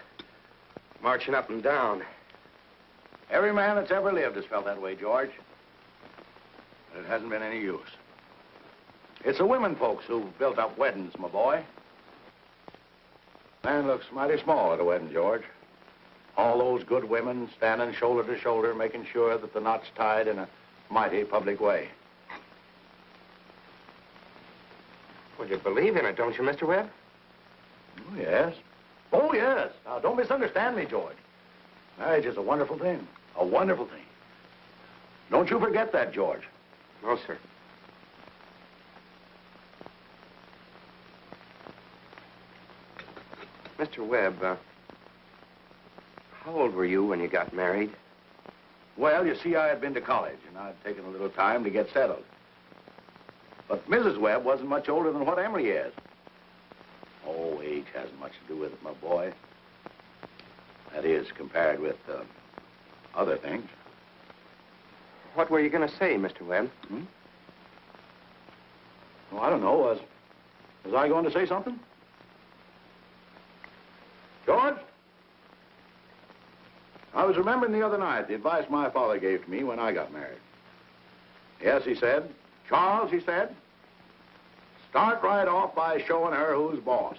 S7: marching up and down.
S3: Every man that's ever lived has felt that way, George. But it hasn't been any use. It's the women folks who've built up weddings, my boy. Man looks mighty small at a wedding, George. All those good women standing shoulder to shoulder, making sure that the knot's tied in a mighty public way.
S7: Well, you believe in it, don't you, Mr. Webb?
S3: Oh, yes. Oh, yes. Now, don't misunderstand me, George. Marriage is a wonderful thing. A wonderful thing. Don't you forget that, George.
S7: No, sir. Mr. Webb, how old were you when you got married?
S3: Well, you see, I had been to college, and I'd taken a little time to get settled. But Mrs. Webb wasn't much older than what Emily is. Oh, age hasn't much to do with it, my boy. That is, compared with other things.
S7: What were you going to say, Mr. Webb?
S3: Well, I don't know. Was I going to say something? George? I was remembering the other night the advice my father gave to me when I got married. Yes, he said, Charles, he said, start right off by showing her who's boss.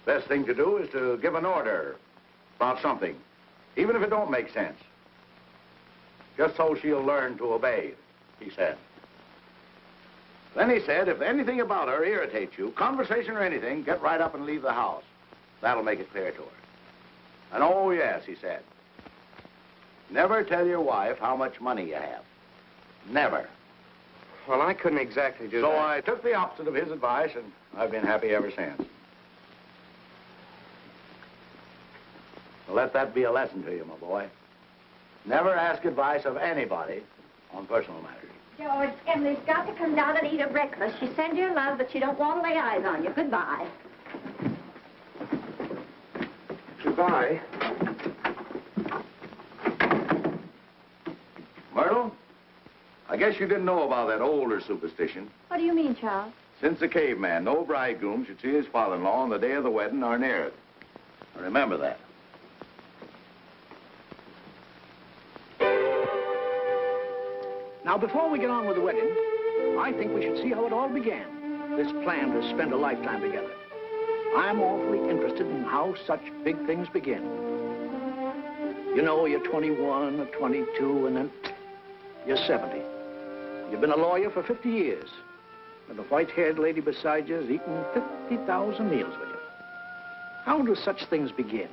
S3: Best thing to do is to give an order about something, even if it don't make sense. Just so she'll learn to obey, he said. Then he said, if anything about her irritates you, conversation or anything, get right up and leave the house. That'll make it clear to her. And oh, yes, he said, never tell your wife how much money you have. Never.
S7: Well, I couldn't exactly do that.
S3: So I took the opposite of his advice, and I've been happy ever since. Well, let that be a lesson to you, my boy. Never ask advice of anybody on personal matters.
S6: George, Emily's got to come down and eat her breakfast. She sends you love, but she don't want to lay eyes on you. Goodbye.
S7: Goodbye.
S3: Myrtle, I guess you didn't know about that older superstition.
S6: What do you mean, Charles?
S3: Since the caveman, no bridegroom should see his father-in-law on the day of the wedding or near it. Remember that.
S1: Now, before we get on with the wedding, I think we should see how it all began, this plan to spend a lifetime together. I'm awfully interested in how such big things begin. You know, you're 21 or 22, and then you're 70. You've been a lawyer for 50 years, and the white-haired lady beside you has eaten 50,000 meals with you. How do such things begin?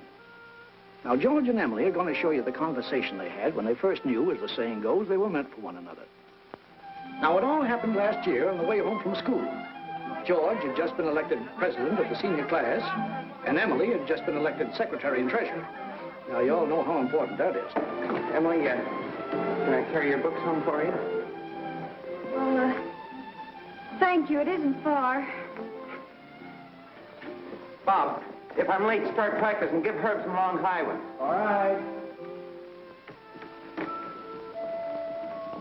S1: Now, George and Emily are going to show you the conversation they had when they first knew, as the saying goes, they were meant for one another. Now, it all happened last year on the way home from school. George had just been elected president of the senior class, and Emily had just been elected secretary and treasurer. Now, you all know how important that is.
S7: Emily, can I carry your books home for you?
S9: Well, thank you. It isn't far.
S7: Bob, if I'm late, start practicing. Give Herb some long high ones.
S1: All right.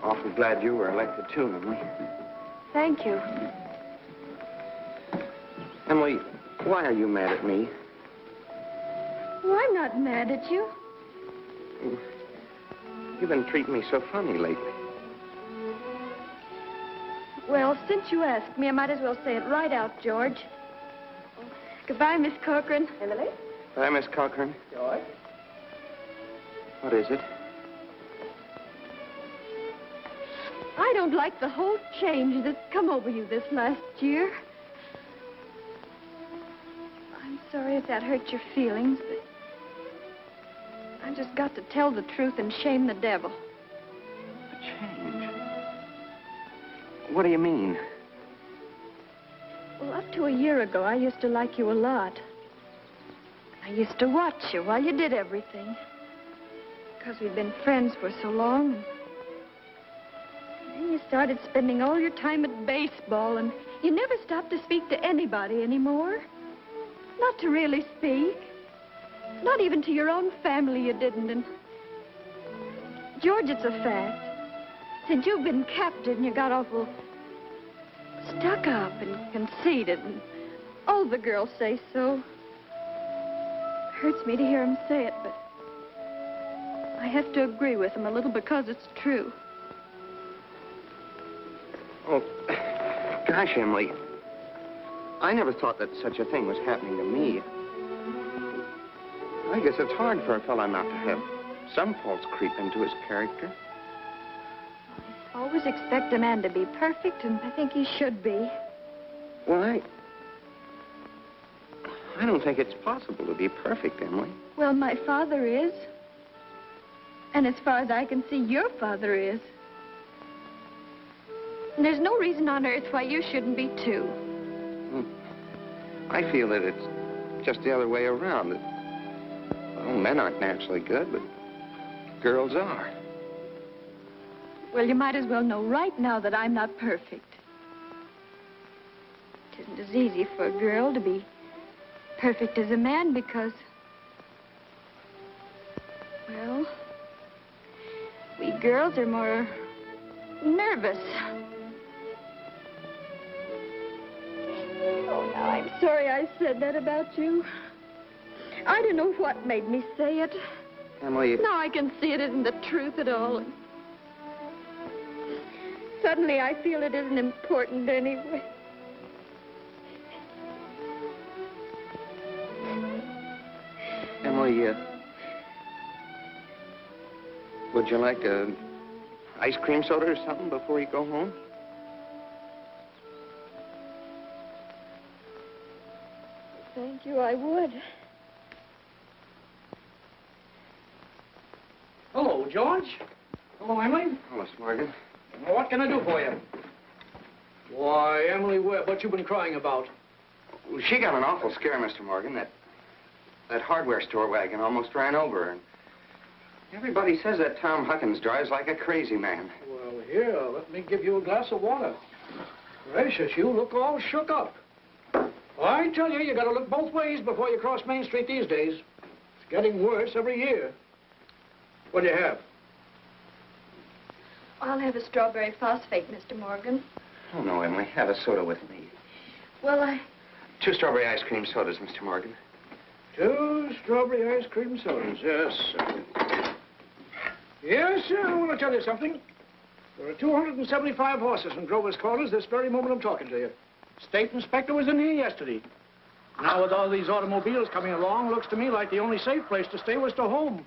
S7: Awfully glad you were elected, too, Emily.
S9: Thank you.
S7: Emily, why are you mad at me?
S9: Well, I'm not mad at you.
S7: You've been treating me so funny lately.
S9: Well, since you asked me, I might as well say it right out, George. Goodbye, Miss Corcoran.
S6: Emily?
S7: Bye, Miss Cochran.
S6: George?
S7: What is it?
S9: I don't like the whole change that's come over you this last year. I'm sorry if that hurt your feelings, but I just got to tell the truth and shame the devil.
S7: A change? What do you mean?
S9: Well, up to a year ago, I used to like you a lot. I used to watch you while you did everything. Because we'd been friends for so long. And then you started spending all your time at baseball, and you never stopped to speak to anybody anymore. Not to really speak. Not even to your own family you didn't. And George, it's a fact. Since you've been captain, you got awful stuck up and conceited, and all the girls say so. Hurts me to hear them say it, but I have to agree with them a little because it's true.
S7: Oh, gosh, Emily. I never thought that such a thing was happening to me. I guess it's hard for a fellow not to have some faults creep into his character.
S9: I always expect a man to be perfect, and I think he should be.
S7: Well, I don't think it's possible to be perfect, Emily.
S9: Well, my father is. And as far as I can see, your father is. And there's no reason on earth why you shouldn't be, too.
S7: I feel that it's just the other way around. That, well, men aren't naturally good, but girls are.
S9: Well, you might as well know right now that I'm not perfect. It isn't as easy for a girl to be perfect as a man because, well, we girls are more nervous. Oh, now, I'm sorry I said that about you. I don't know what made me say it.
S7: Emily...
S9: Now I can see it isn't the truth at all. Suddenly I feel it isn't important anyway.
S7: Emily, would you like a ice cream soda or something before you go home?
S9: Thank you, I would.
S1: Hello, George. Hello, Emily.
S7: Hello, Morgan.
S1: Well, what can I do for you? Why, Emily Webb, what you been crying about?
S7: Well, she got an awful scare, Mr. Morgan. That hardware store wagon almost ran over her. And everybody says that Tom Huckins drives like a crazy man.
S1: Well, here, let me give you a glass of water. Gracious, you look all shook up. Well, I tell you got to look both ways before you cross Main Street these days. It's getting worse every year. What do you have?
S9: I'll have a strawberry phosphate, Mr. Morgan.
S7: Oh, no, Emily. Have a soda with me.
S9: Well,
S7: 2 strawberry ice cream sodas, Mr. Morgan.
S1: 2 strawberry ice cream sodas, yes, sir. Yes, sir, I want to tell you something. There are 275 horses in Grover's Corners this very moment I'm talking to you. State inspector was in here yesterday. Now, with all these automobiles coming along, looks to me like the only safe place to stay was to home.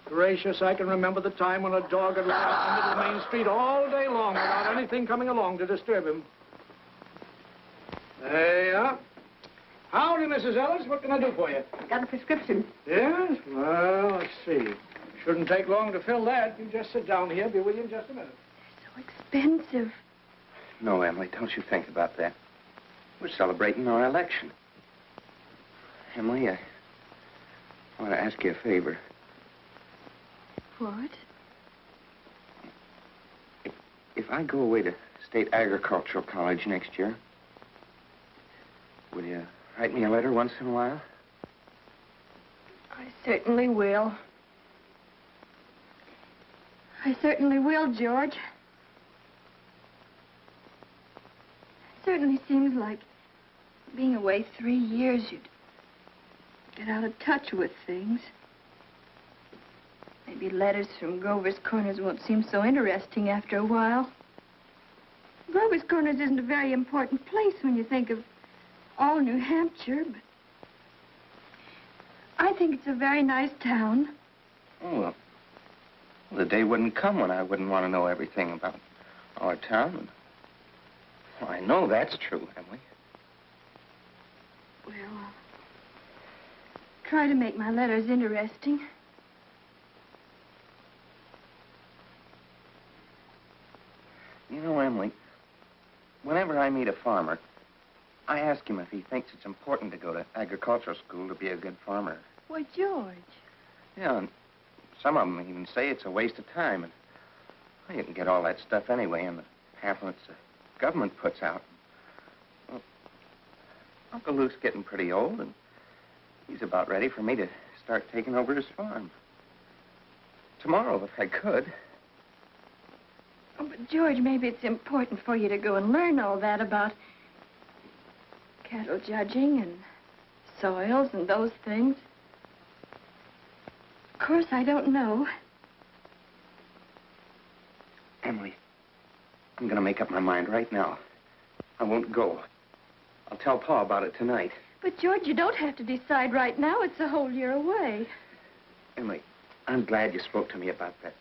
S1: Gracious, I can remember the time when a dog had run out in the middle of Main Street all day long without anything coming along to disturb him. There you are. Howdy, Mrs. Ellis. What can I do for you?
S2: Got a prescription.
S1: Yes? Well, let's see. Shouldn't take long to fill that. You just sit down here. Be with you in just a minute.
S9: so expensive.
S7: No, Emily, don't you think about that. We're celebrating our election. Emily, I want to ask you a favor.
S9: What?
S7: If I go away to State Agricultural College next year, will you write me a letter once in a while?
S9: I certainly will. I certainly will, George. It certainly seems like being away 3 years, you'd get out of touch with things. Maybe letters from Grover's Corners won't seem so interesting after a while. Grover's Corners isn't a very important place when you think of all New Hampshire, but I think it's a very nice town.
S7: Oh, well, the day wouldn't come when I wouldn't want to know everything about our town. Well, I know that's true, Emily.
S9: Well, I'll try to make my letters interesting.
S7: You know, Emily, I meet a farmer, I ask him if he thinks it's important to go to agricultural school to be a good farmer.
S9: Why, George.
S7: Yeah, and some of them even say it's a waste of time. And well, you can get all that stuff anyway in the pamphlets the government puts out. Well, Uncle Luke's getting pretty old, and he's about ready for me to start taking over his farm. Tomorrow, if I could.
S9: Oh, but George, maybe it's important for you to go and learn all that about cattle judging and soils and those things. Of course, I don't know.
S7: Emily, I'm going to make up my mind right now. I won't go. I'll tell Pa about it tonight.
S9: But, George, you don't have to decide right now. It's a whole year away.
S7: Emily, I'm glad you spoke to me about that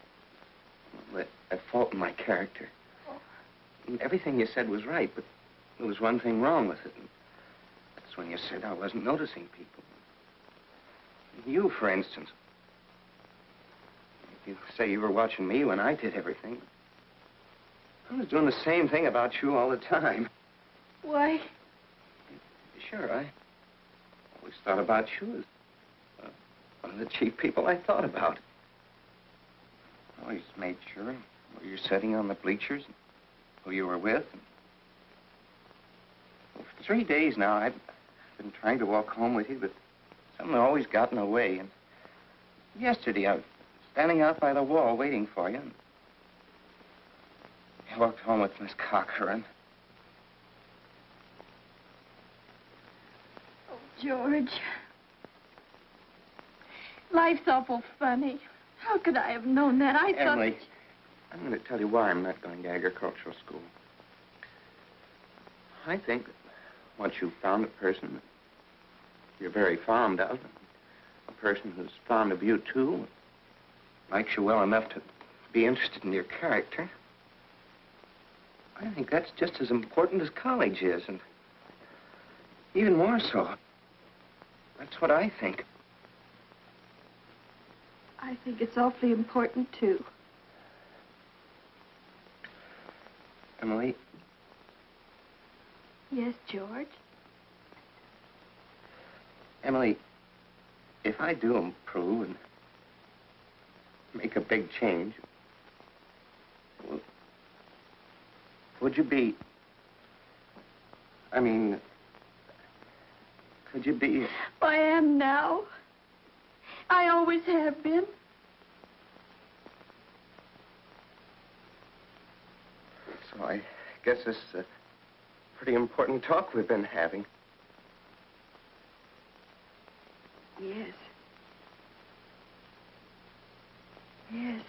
S7: fault in my character. And everything you said was right, but there was one thing wrong with it. And that's when you said I wasn't noticing people. You, for instance. You say you were watching me when I did everything. I was doing the same thing about you all the time.
S9: Why?
S7: Sure, I always thought about you as one of the chief people I thought about. I always made sure where you're sitting on the bleachers, and who you were with. Well, for 3 days now, I've been trying to walk home with you, but something always got in the way. And yesterday, I was standing out by the wall waiting for you. And I walked home with Miss Cochran.
S9: Oh, George. Life's awful funny. How could I have known that? I thought...
S7: Emily, I'm going to tell you why I'm not going to agricultural school. I think that once you've found a person that you're very fond of, a person who's fond of you, too, likes you well enough to be interested in your character, I think that's just as important as college is, and even more so. That's what I think.
S9: I think it's awfully important, too.
S7: Emily?
S9: Yes, George?
S7: Emily, if I do improve and make a big change, would you be... I mean, could you be...
S9: I am now. I always have been.
S7: So I guess this is a pretty important talk we've been having.
S9: Yes. Yes.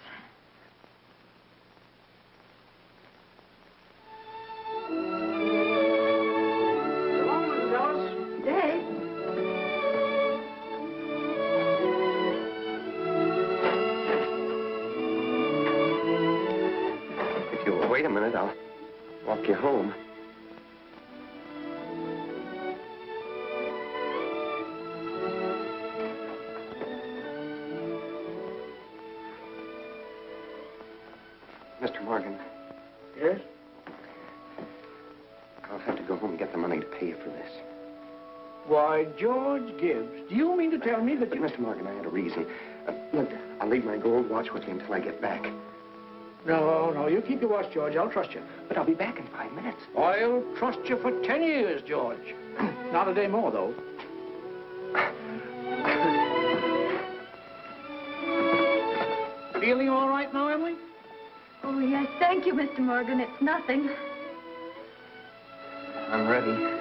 S7: Wait a minute, I'll walk you home. Mr. Morgan.
S1: Yes?
S7: I'll have to go home and get the money to pay you for this.
S1: Why, George Gibbs, do you mean to tell me that
S7: But,
S1: you...
S7: Mr. Morgan, I had a reason. Look, I'll leave my gold watch with you until I get back.
S1: No, you keep your watch, George. I'll trust you.
S7: But I'll be back in 5 minutes.
S1: I'll trust you for 10 years, George. Not a day more, though. Feeling all right now, Emily?
S9: Oh, yes. Thank you, Mr. Morgan. It's nothing.
S7: I'm ready.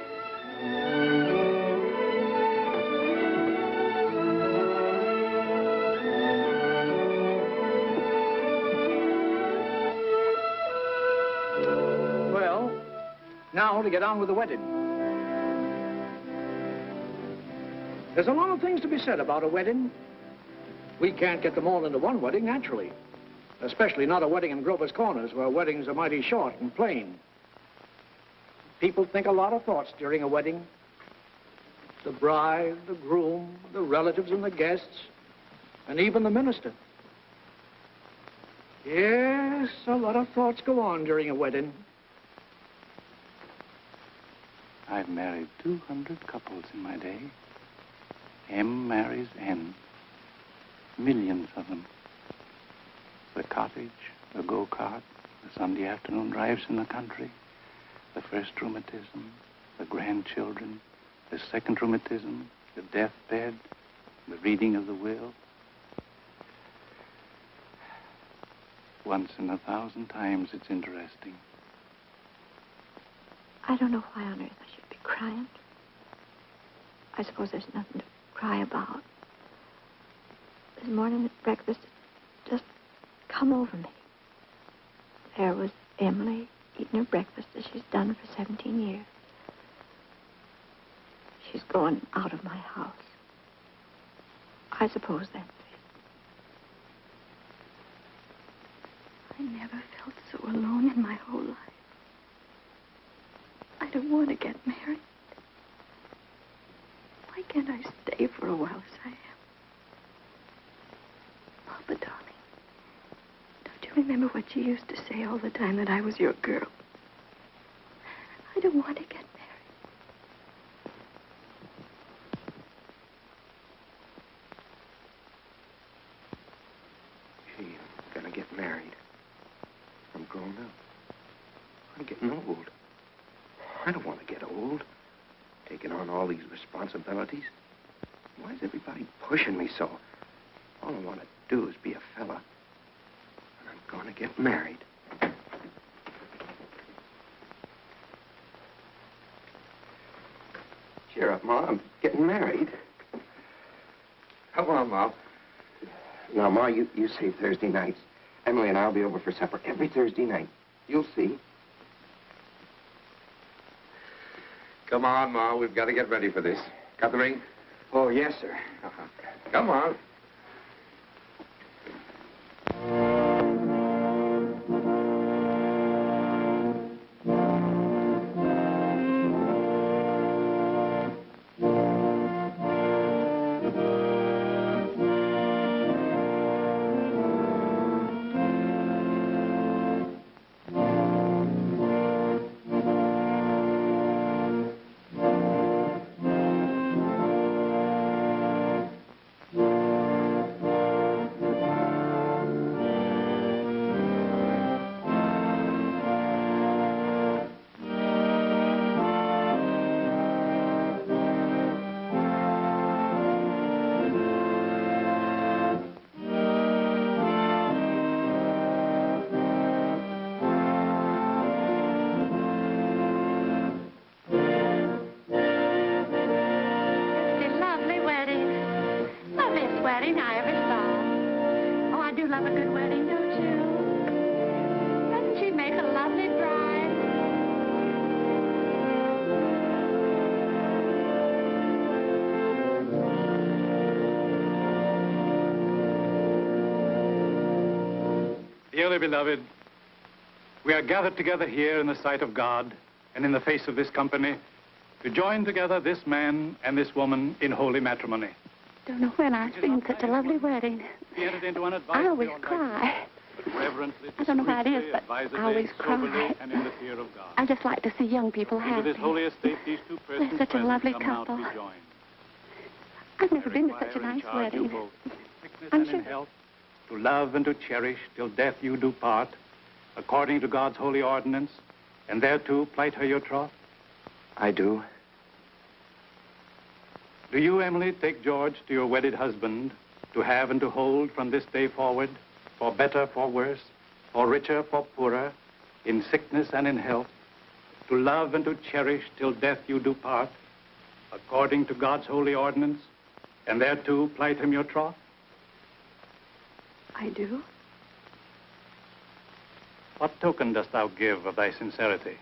S1: Now to get on with the wedding. There's a lot of things to be said about a wedding. We can't get them all into one wedding, naturally. Especially not a wedding in Grover's Corners, where weddings are mighty short and plain. People think a lot of thoughts during a wedding. The bride, the groom, the relatives and the guests, and even the minister. Yes, a lot of thoughts go on during a wedding.
S11: I've married 200 couples in my day. M marries N. Millions of them. The cottage, the go-kart, the Sunday afternoon drives in the country, the first rheumatism, the grandchildren, the second rheumatism, the deathbed, the reading of the will. Once in 1,000 times, it's interesting.
S9: I don't know why on earth I should be crying. I suppose there's nothing to cry about. This morning at breakfast, it just come over me. There was Emily eating her breakfast as she's done for 17 years. She's going out of my house. I suppose that's it. I never felt so alone in my whole life. I don't want to get married. Why can't I stay for a while as I am? Papa, darling, don't you remember what you used to say all the time, that I was your girl? I don't want to get married.
S7: Gee, I'm gonna get married. I'm grown up. I'm getting old. I don't want to get old. Taking on all these responsibilities. Why is everybody pushing me so? All I want to do is be a fella. And I'm going to get married. Cheer up, Ma. I'm getting married. Come on, Ma. Now, Ma, you save Thursday nights. Emily and I'll be over for supper every Thursday night. You'll see.
S10: Come on, Ma. We've got to get ready for this. Got the ring?
S7: Oh, yes, sir.
S10: Come on.
S11: Dearly beloved, we are gathered together here in the sight of God and in the face of this company to join together this man and this woman in holy matrimony.
S2: Don't know when I've seen such a lovely wedding.
S11: He entered into an
S2: I always cry. I don't know why it is, but I always cry.
S11: And in the fear of God.
S2: I just like to see young people
S11: Into
S2: happy.
S11: this holy estate, these two persons
S2: They're such a lovely
S11: come now to
S2: couple.
S11: be joined.
S2: I've never been to
S11: Require
S2: such a
S11: in
S2: nice
S11: charge you
S2: wedding.
S11: both, in sickness
S2: I'm
S11: and in
S2: sure.
S11: health, to love and to cherish till death you do part, according to God's holy ordinance, and thereto plight her your troth.
S7: I do.
S11: Do you, Emily, take George to your wedded husband, to have and to hold from this day forward, for better, for worse, for richer, for poorer, in sickness and in health, to love and to cherish till death you do part, according to God's holy ordinance, and thereto plight him your troth?
S9: I do.
S11: What token dost thou give of thy sincerity?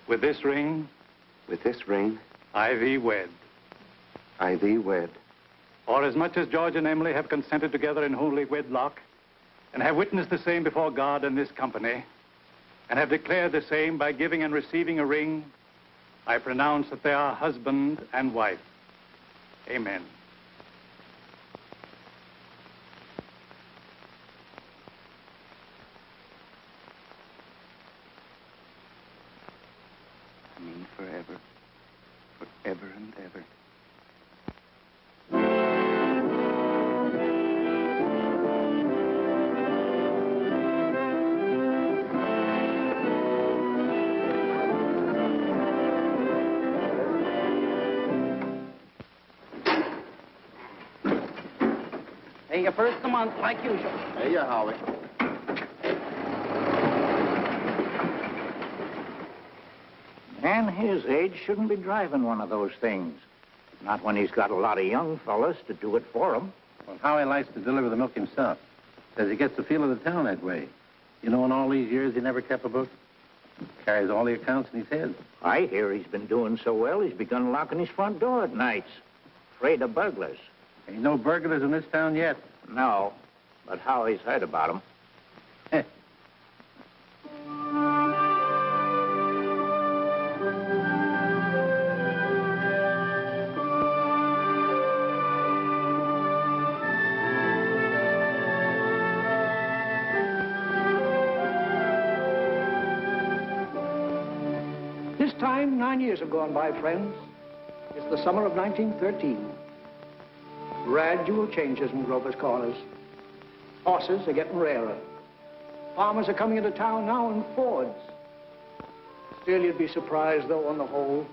S11: With this ring,
S7: With this ring,
S11: I thee wed.
S7: I thee wed.
S11: For as much as George and Emily have consented together in holy wedlock, and have witnessed the same before God and this company, and have declared the same by giving and receiving a ring, I pronounce that they are husband and wife. Amen.
S8: Me for
S11: ever and ever.
S4: Pay you first of the month, like usual.
S7: Hey, you, Howie.
S12: Man his age shouldn't be driving one of those things. Not when he's got a lot of young fellas to do it for him.
S10: Well, Howie likes to deliver the milk himself. Says he gets the feel of the town that way. You know, in all these years, he never kept a book. Carries all the accounts in his head.
S12: I hear he's been doing so well, he's begun locking his front door at nights. Afraid of burglars.
S10: Ain't no burglars in this town yet.
S12: No, but Howie's heard about them.
S1: This time, 9 years have gone by, friends. It's the summer of 1913. Gradual changes in Grover's Corners. Horses are getting rarer. Farmers are coming into town now in Fords. Still, you'd be surprised, though, on the whole.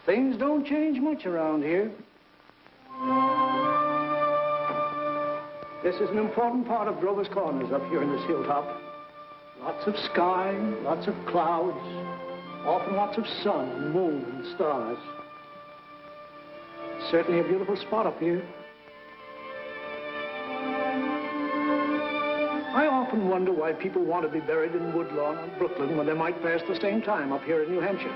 S1: Things don't change much around here. This is an important part of Grover's Corners up here in this hilltop. Lots of sky, lots of clouds, often lots of sun, moon, and stars. Certainly a beautiful spot up here. I often wonder why people want to be buried in Woodlawn or Brooklyn when they might pass the same time up here in New Hampshire.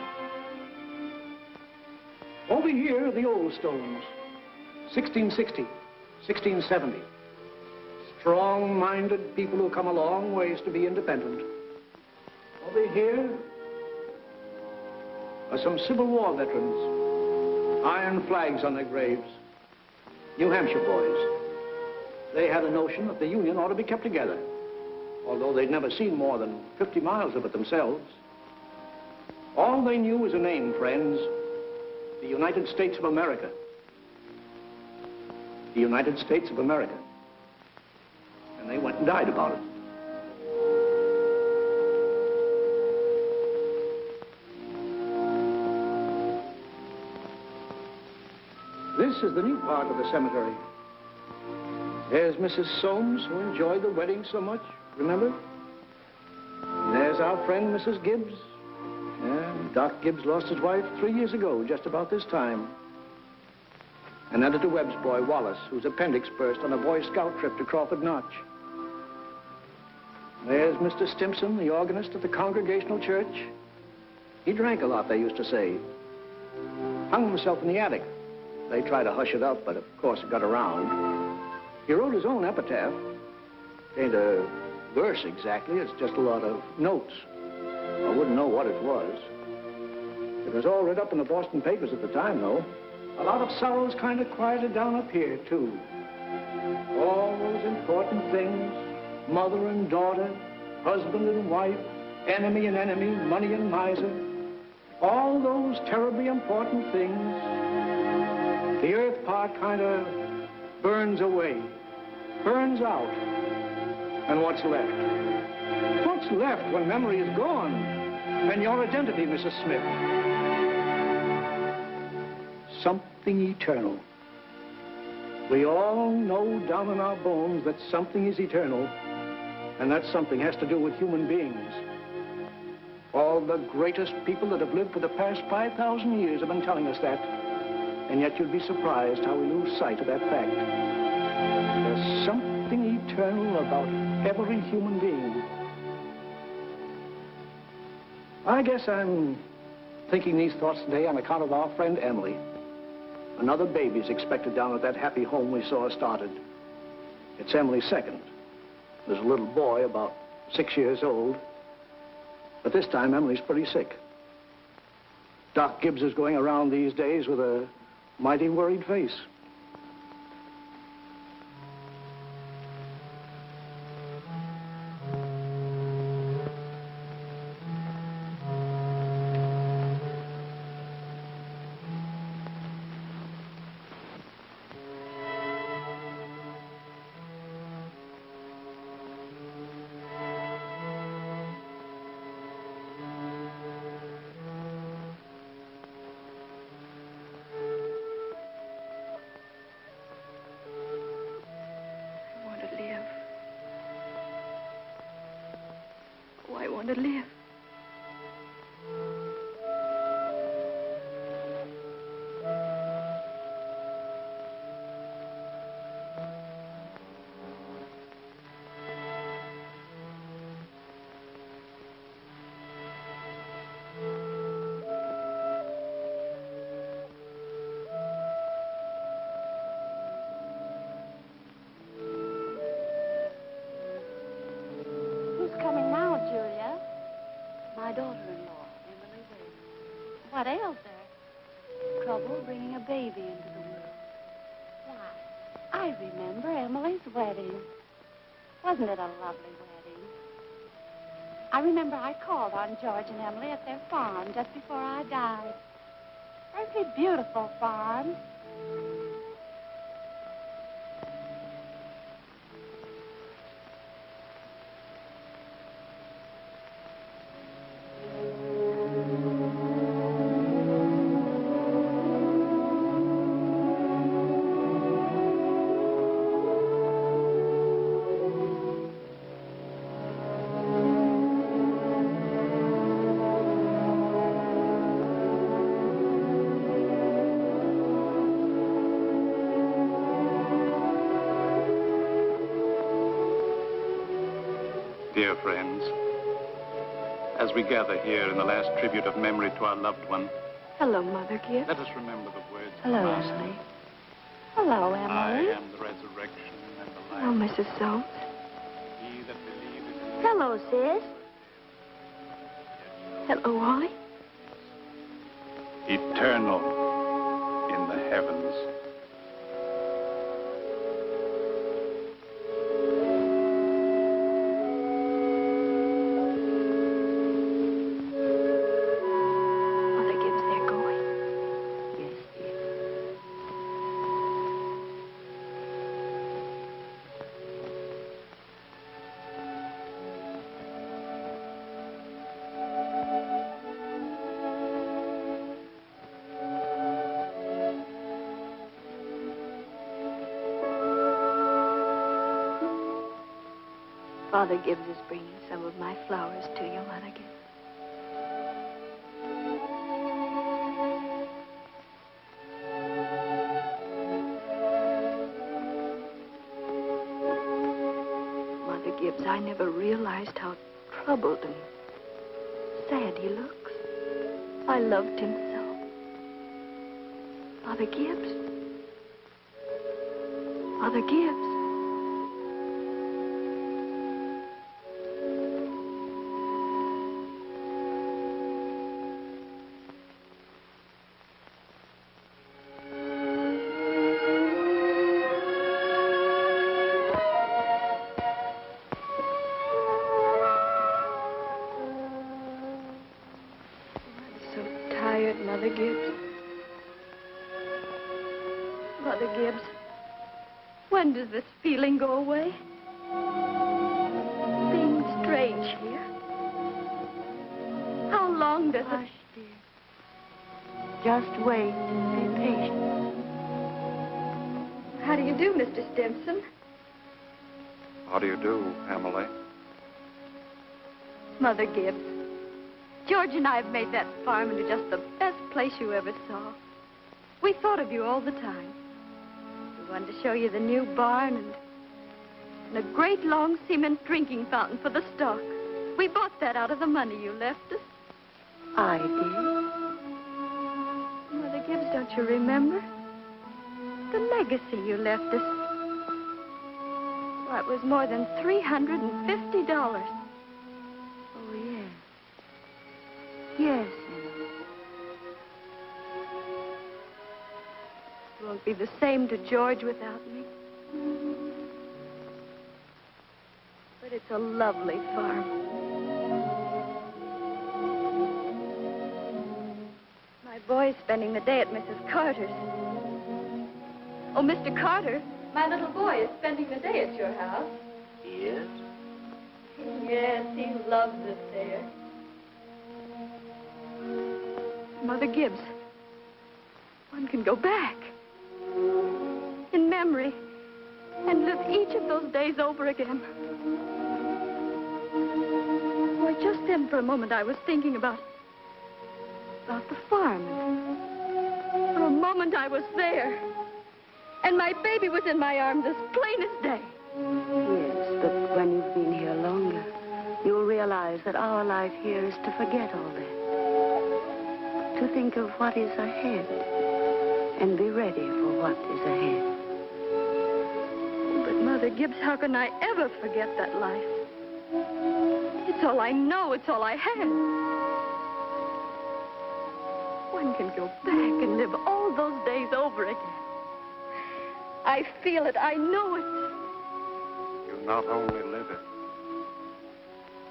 S1: Over here are the old stones. 1660, 1670. Strong-minded people who come a long ways to be independent. Over here are some Civil War veterans. Iron flags on their graves. New Hampshire boys. They had a notion that the Union ought to be kept together, although they'd never seen more than 50 miles of it themselves. All they knew was a name, friends. The United States of America. The United States of America. And they went and died about it. This is the new part of the cemetery. There's Mrs. Soames, who enjoyed the wedding so much, remember? And there's our friend, Mrs. Gibbs. Yeah, Doc Gibbs lost his wife 3 years ago, just about this time. And Editor Webb's boy, Wallace, whose appendix burst on a Boy Scout trip to Crawford Notch. There's Mr. Stimson, the organist at the Congregational Church. He drank a lot, they used to say. Hung himself in the attic. They tried to hush it up, but of course it got around. He wrote his own epitaph. Ain't a verse exactly, it's just a lot of notes. I wouldn't know what it was. It was all read up in the Boston papers at the time, though. A lot of sorrows kind of quieted down up here, too. All those important things, mother and daughter, husband and wife, enemy and enemy, money and miser. All those terribly important things. The earth part kind of burns away, burns out. And what's left? What's left when memory is gone? And your identity, Mrs. Smith? Something eternal. We all know down in our bones that something is eternal, and that something has to do with human beings. All the greatest people that have lived for the past 5,000 years have been telling us that. And yet you'd be surprised how we lose sight of that fact. There's something eternal about every human being. I guess I'm thinking these thoughts today on account of our friend Emily. Another baby's expected down at that happy home we saw started. It's Emily's second. There's a little boy about 6 years old. But this time Emily's pretty sick. Doc Gibbs is going around these days with a mighty worried face.
S2: want to live. My daughter-in-law, Emily Webb. What ails her? Trouble bringing a baby into the world. Why, I remember Emily's wedding. Wasn't it a lovely wedding? I remember I called on George and Emily at their farm just before I died. Very beautiful farm.
S11: Dear friends, as we gather here in the last tribute of memory to our loved one,
S2: Hello, Mother Gibbs.
S11: let us remember the words of
S2: Hello,
S11: the Master.
S2: Emily. Hello, Emily.
S11: I am the resurrection and the life.
S2: Oh, Mrs. Soames.
S11: He that believeth in
S2: Hello, sis. Hello, Wally.
S11: eternal in the heavens.
S2: Mother Gibbs, they're going. Yes, dear. Father Gibbs is bringing some of my flowers to you, Mother Gibbs. Mother Gibbs, I never realized how troubled and sad he looks. I loved him so. Father Gibbs? Father Gibbs? Mother Gibbs. Mother Gibbs, when does this feeling go away? Seems strange here. How long does it...
S8: dear. Just wait. Be patient.
S2: How do you do, Mr. Stimson?
S13: How do you do, Emily?
S2: Mother Gibbs, George and I have made that farm into just the best place you ever saw. We thought of you all the time. We wanted to show you the new barn and a great long cement drinking fountain for the stock. We bought that out of the money you left us.
S8: I did.
S2: Mother Gibbs, don't you remember? The legacy you left us. Why, it was more than $350.
S8: Oh, yes. Yes, Emily.
S2: It won't be the same to George without me. But it's a lovely farm. My boy's spending the day at Mrs. Carter's. Oh, Mr. Carter, my little boy is spending the day at your house.
S8: Yes?
S2: Yes, he loves it there. Mother Gibbs, one can go back in memory and live each of those days over again. Why,
S9: just then for a moment I was thinking about the farm. For a moment I was there. And my baby was in my arms as plain as day.
S2: Yes, but when you've been here longer, you'll realize that our life here is to forget all that. To think of what is ahead and be ready for what is ahead.
S9: But Mother Gibbs, how can I ever forget that life? It's all I know. It's all I have. One can go back and live all those days over again. I feel it. I know it.
S13: You not only live it,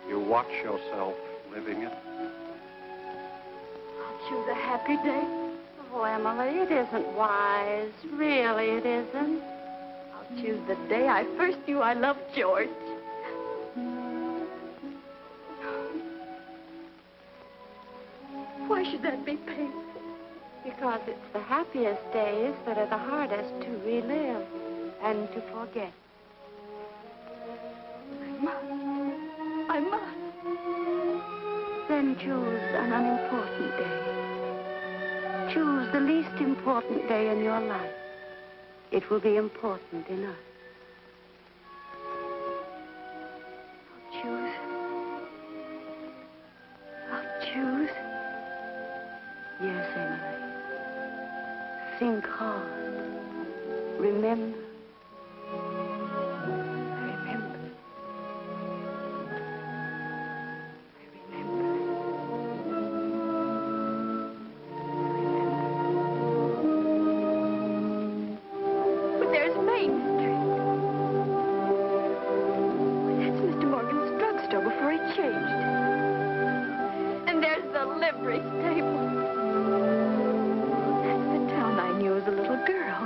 S13: you watch yourself living it.
S9: I'll choose a happy day.
S2: Oh, Emily, it isn't wise. Really, it isn't.
S9: I'll choose the day I first knew I loved George. Why should that be painful?
S2: Because it's the happiest days that are the hardest to relive and to forget.
S9: I must.
S2: Then choose an unimportant day. Choose the least important day in your life. It will be important enough.
S9: I'll choose.
S2: Yes, Emily. Think hard. Remember.
S9: But there's Main Street. That's Mr. Morgan's drugstore before he changed. And there's the livery stable. That's the town I knew as a little girl.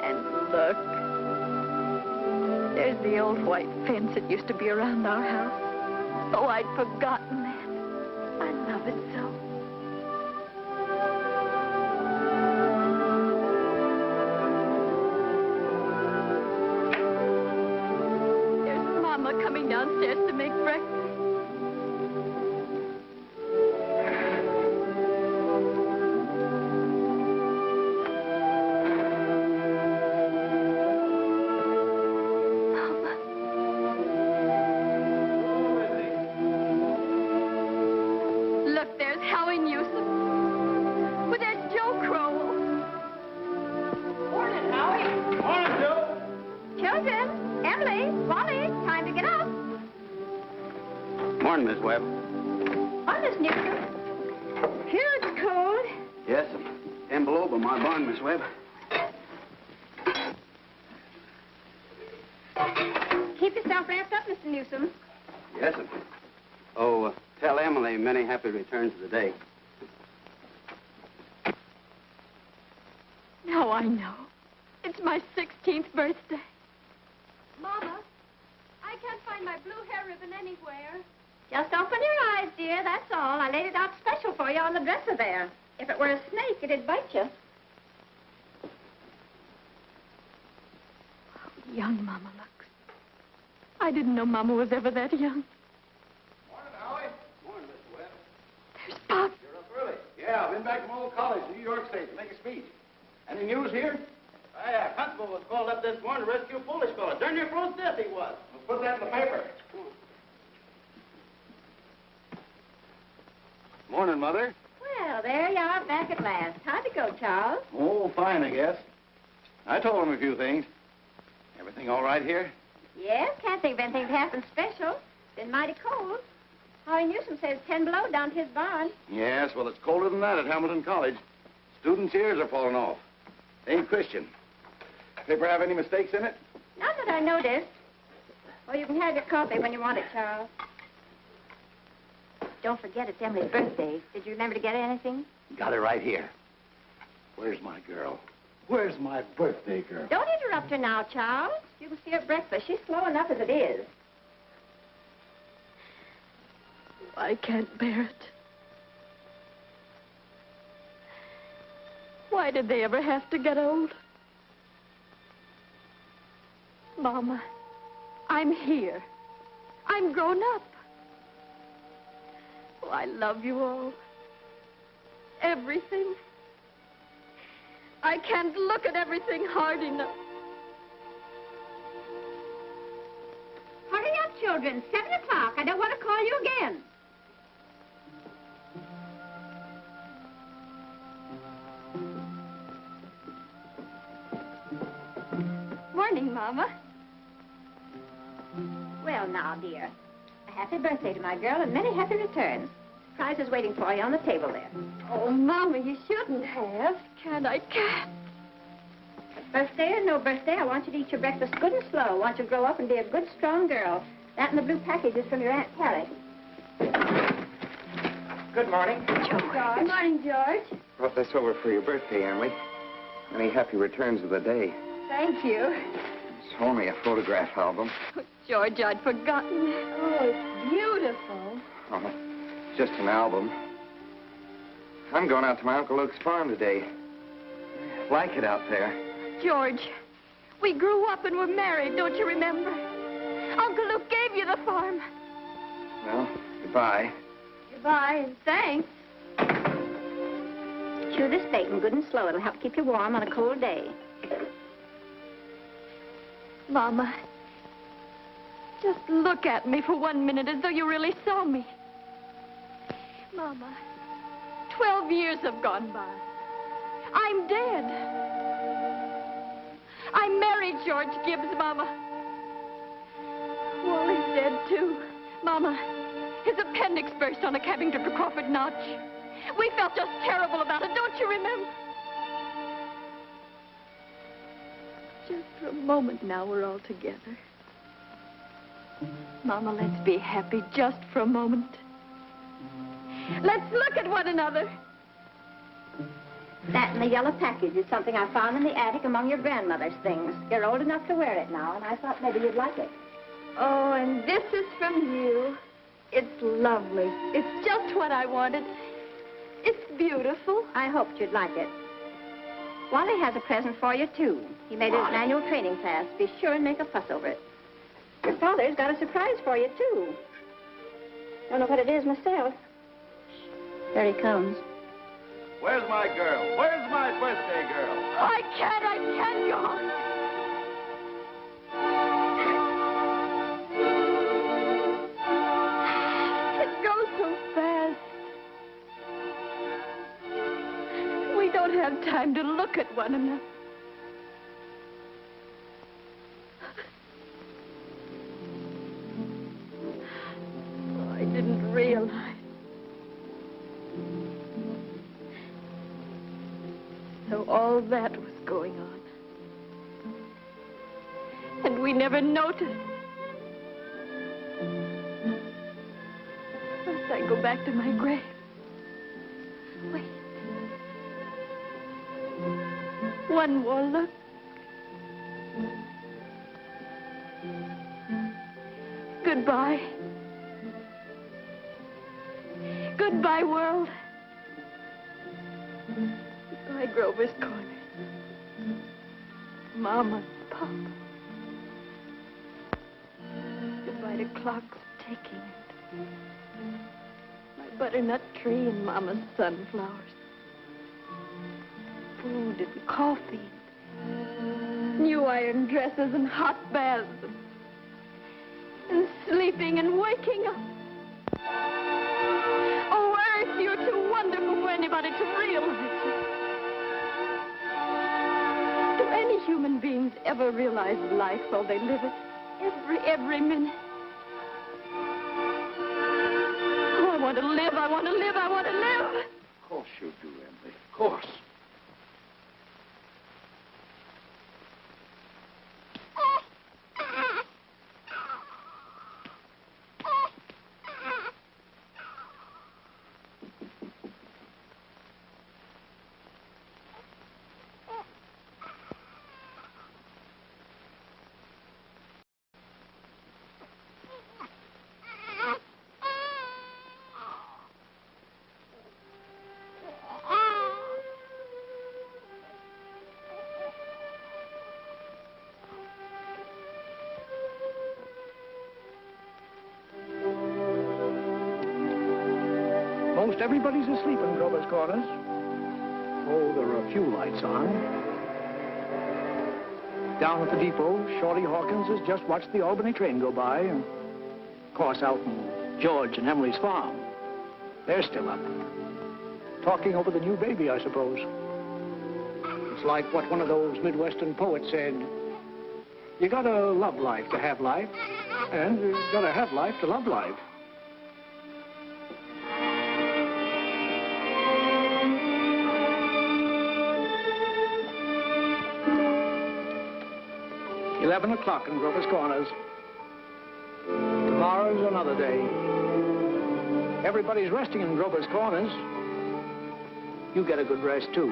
S9: And look. There's the old white fence that used to be around our house. Oh, I'd forgotten that. I love it so. There's Mama coming downstairs to make breakfast. Look, there's Howie Newsom. But there's Joe Crowell.
S5: Morning, Howie.
S3: Morning, Joe.
S6: Children, Emily, Wally, time to get up.
S4: Morning, Miss Webb.
S6: On this Newsom. Here it's cold.
S4: Yes, 10 below by my barn, Miss Webb.
S6: Keep yourself wrapped up, Mr. Newsom.
S4: Yes, sir. Oh, tell Emily many happy returns of the day.
S9: Now I know. It's my 16th birthday. Mama, I can't find my blue hair ribbon anywhere.
S6: Just open your eyes, dear, that's all. I laid it out special for you on the dresser there. If it were a snake, it'd bite you.
S9: How young Mama looks. I didn't know Mama was ever that young.
S3: Morning, Howie. Morning, Mr. Webb.
S9: There's Pop.
S3: You're up early. Yeah, I've been back from old college, New York State, to make a speech. Any news here?
S4: Oh, yeah, Constable was called up this morning to rescue a foolish fellow. Darn near froze to death he was.
S3: We'll put that in the paper. Morning, Mother.
S6: Well, there you are back at last. How'd it go, Charles?
S3: Oh, fine, I guess. I told him a few things. Everything all right here?
S6: Yes, can't think of anything that happened special. Been mighty cold. Howie Newsom says 10 below down to his barn.
S3: Yes, well, it's colder than that at Hamilton College. Students' ears are falling off. They ain't Christian. Paper have any mistakes in it?
S6: Not that I noticed. Well, you can have your coffee when you want it, Charles. Don't forget it's Emily's birthday. Did you remember to get her anything?
S3: Got it right here. Where's my girl? Where's my birthday girl?
S6: Don't interrupt her now, Charles. You can see her breakfast. She's slow enough as it is.
S9: I can't bear it. Why did they ever have to get old? Mama, I'm here. I'm grown up. Oh, I love you all. Everything. I can't look at everything hard enough.
S6: Hurry up, children. 7 o'clock. I don't want to call you again.
S9: Morning, Mama.
S6: Well, now, dear. A happy birthday to my girl and many happy returns. Prize is waiting for you on the table there.
S9: Oh, Mama, you shouldn't have. Can't.
S6: Birthday or no birthday, I want you to eat your breakfast good and slow. I want you to grow up and be a good, strong girl. That and the blue package is from your Aunt Carrie.
S7: Good morning.
S9: George. Good morning, George.
S7: Brought this over for your birthday, Emily. Many happy returns of the day.
S9: Thank you.
S7: It's only a photograph album.
S9: Oh, George, I'd forgotten. Oh, it's beautiful.
S7: Oh, just an album. I'm going out to my Uncle Luke's farm today. Like it out there.
S9: George, we grew up and were married, don't you remember? Uncle Luke gave you the farm.
S7: Well, goodbye.
S9: Goodbye, and thanks.
S6: Chew this bacon good and slow. It'll help keep you warm on a cold day.
S9: Mama, just look at me for 1 minute as though you really saw me. Mama, 12 years have gone by. I'm dead. I married George Gibbs, Mama. Wally's dead, too. Mama, his appendix burst on a cabbing trip to Crawford Notch. We felt just terrible about it, don't you remember? Just for a moment now, we're all together. Mama, let's be happy just for a moment. Let's look at one another.
S6: That and the yellow package is something I found in the attic among your grandmother's things. You're old enough to wear it now, and I thought maybe you'd like it.
S9: Oh, and this is from you. It's lovely. It's just what I wanted. It's beautiful.
S6: I hoped you'd like it. Wally has a present for you, too. He made it an annual training class. Be sure and make a fuss over it. Your father's got a surprise for you, too. Don't know what it is myself. There he comes.
S3: Where's my girl? Where's my birthday girl?
S9: I can't go. It goes so fast. We don't have time to look at one another. Oh, I didn't realize. So all that was going on. And we never noticed. Must I go back to my grave? Wait. One more look. Goodbye. Goodbye, world. Goodbye, Grover's Corner. Mama, Papa. Goodbye to clocks ticking. My butternut tree and Mama's sunflowers. Food and coffee. New iron dresses and hot baths. And sleeping and waking up. Oh, Earth, you're too wonderful for anybody to realize. Do any human beings ever realize life while they live it? Every minute. Oh, I want to live, I want to live, I want to live.
S11: Of course you do, Emily. Of course.
S1: Most everybody's asleep in Grover's Corners. Oh, there are a few lights on. Down at the depot, Shorty Hawkins has just watched the Albany train go by. And of course, out in George and Emily's farm, they're still up. Talking over the new baby, I suppose. It's like what one of those Midwestern poets said. You gotta love life to have life, and you gotta have life to love life. "11 o'clock in Grover's Corners. Tomorrow's another day. Everybody's resting in Grover's Corners. You get a good rest, too.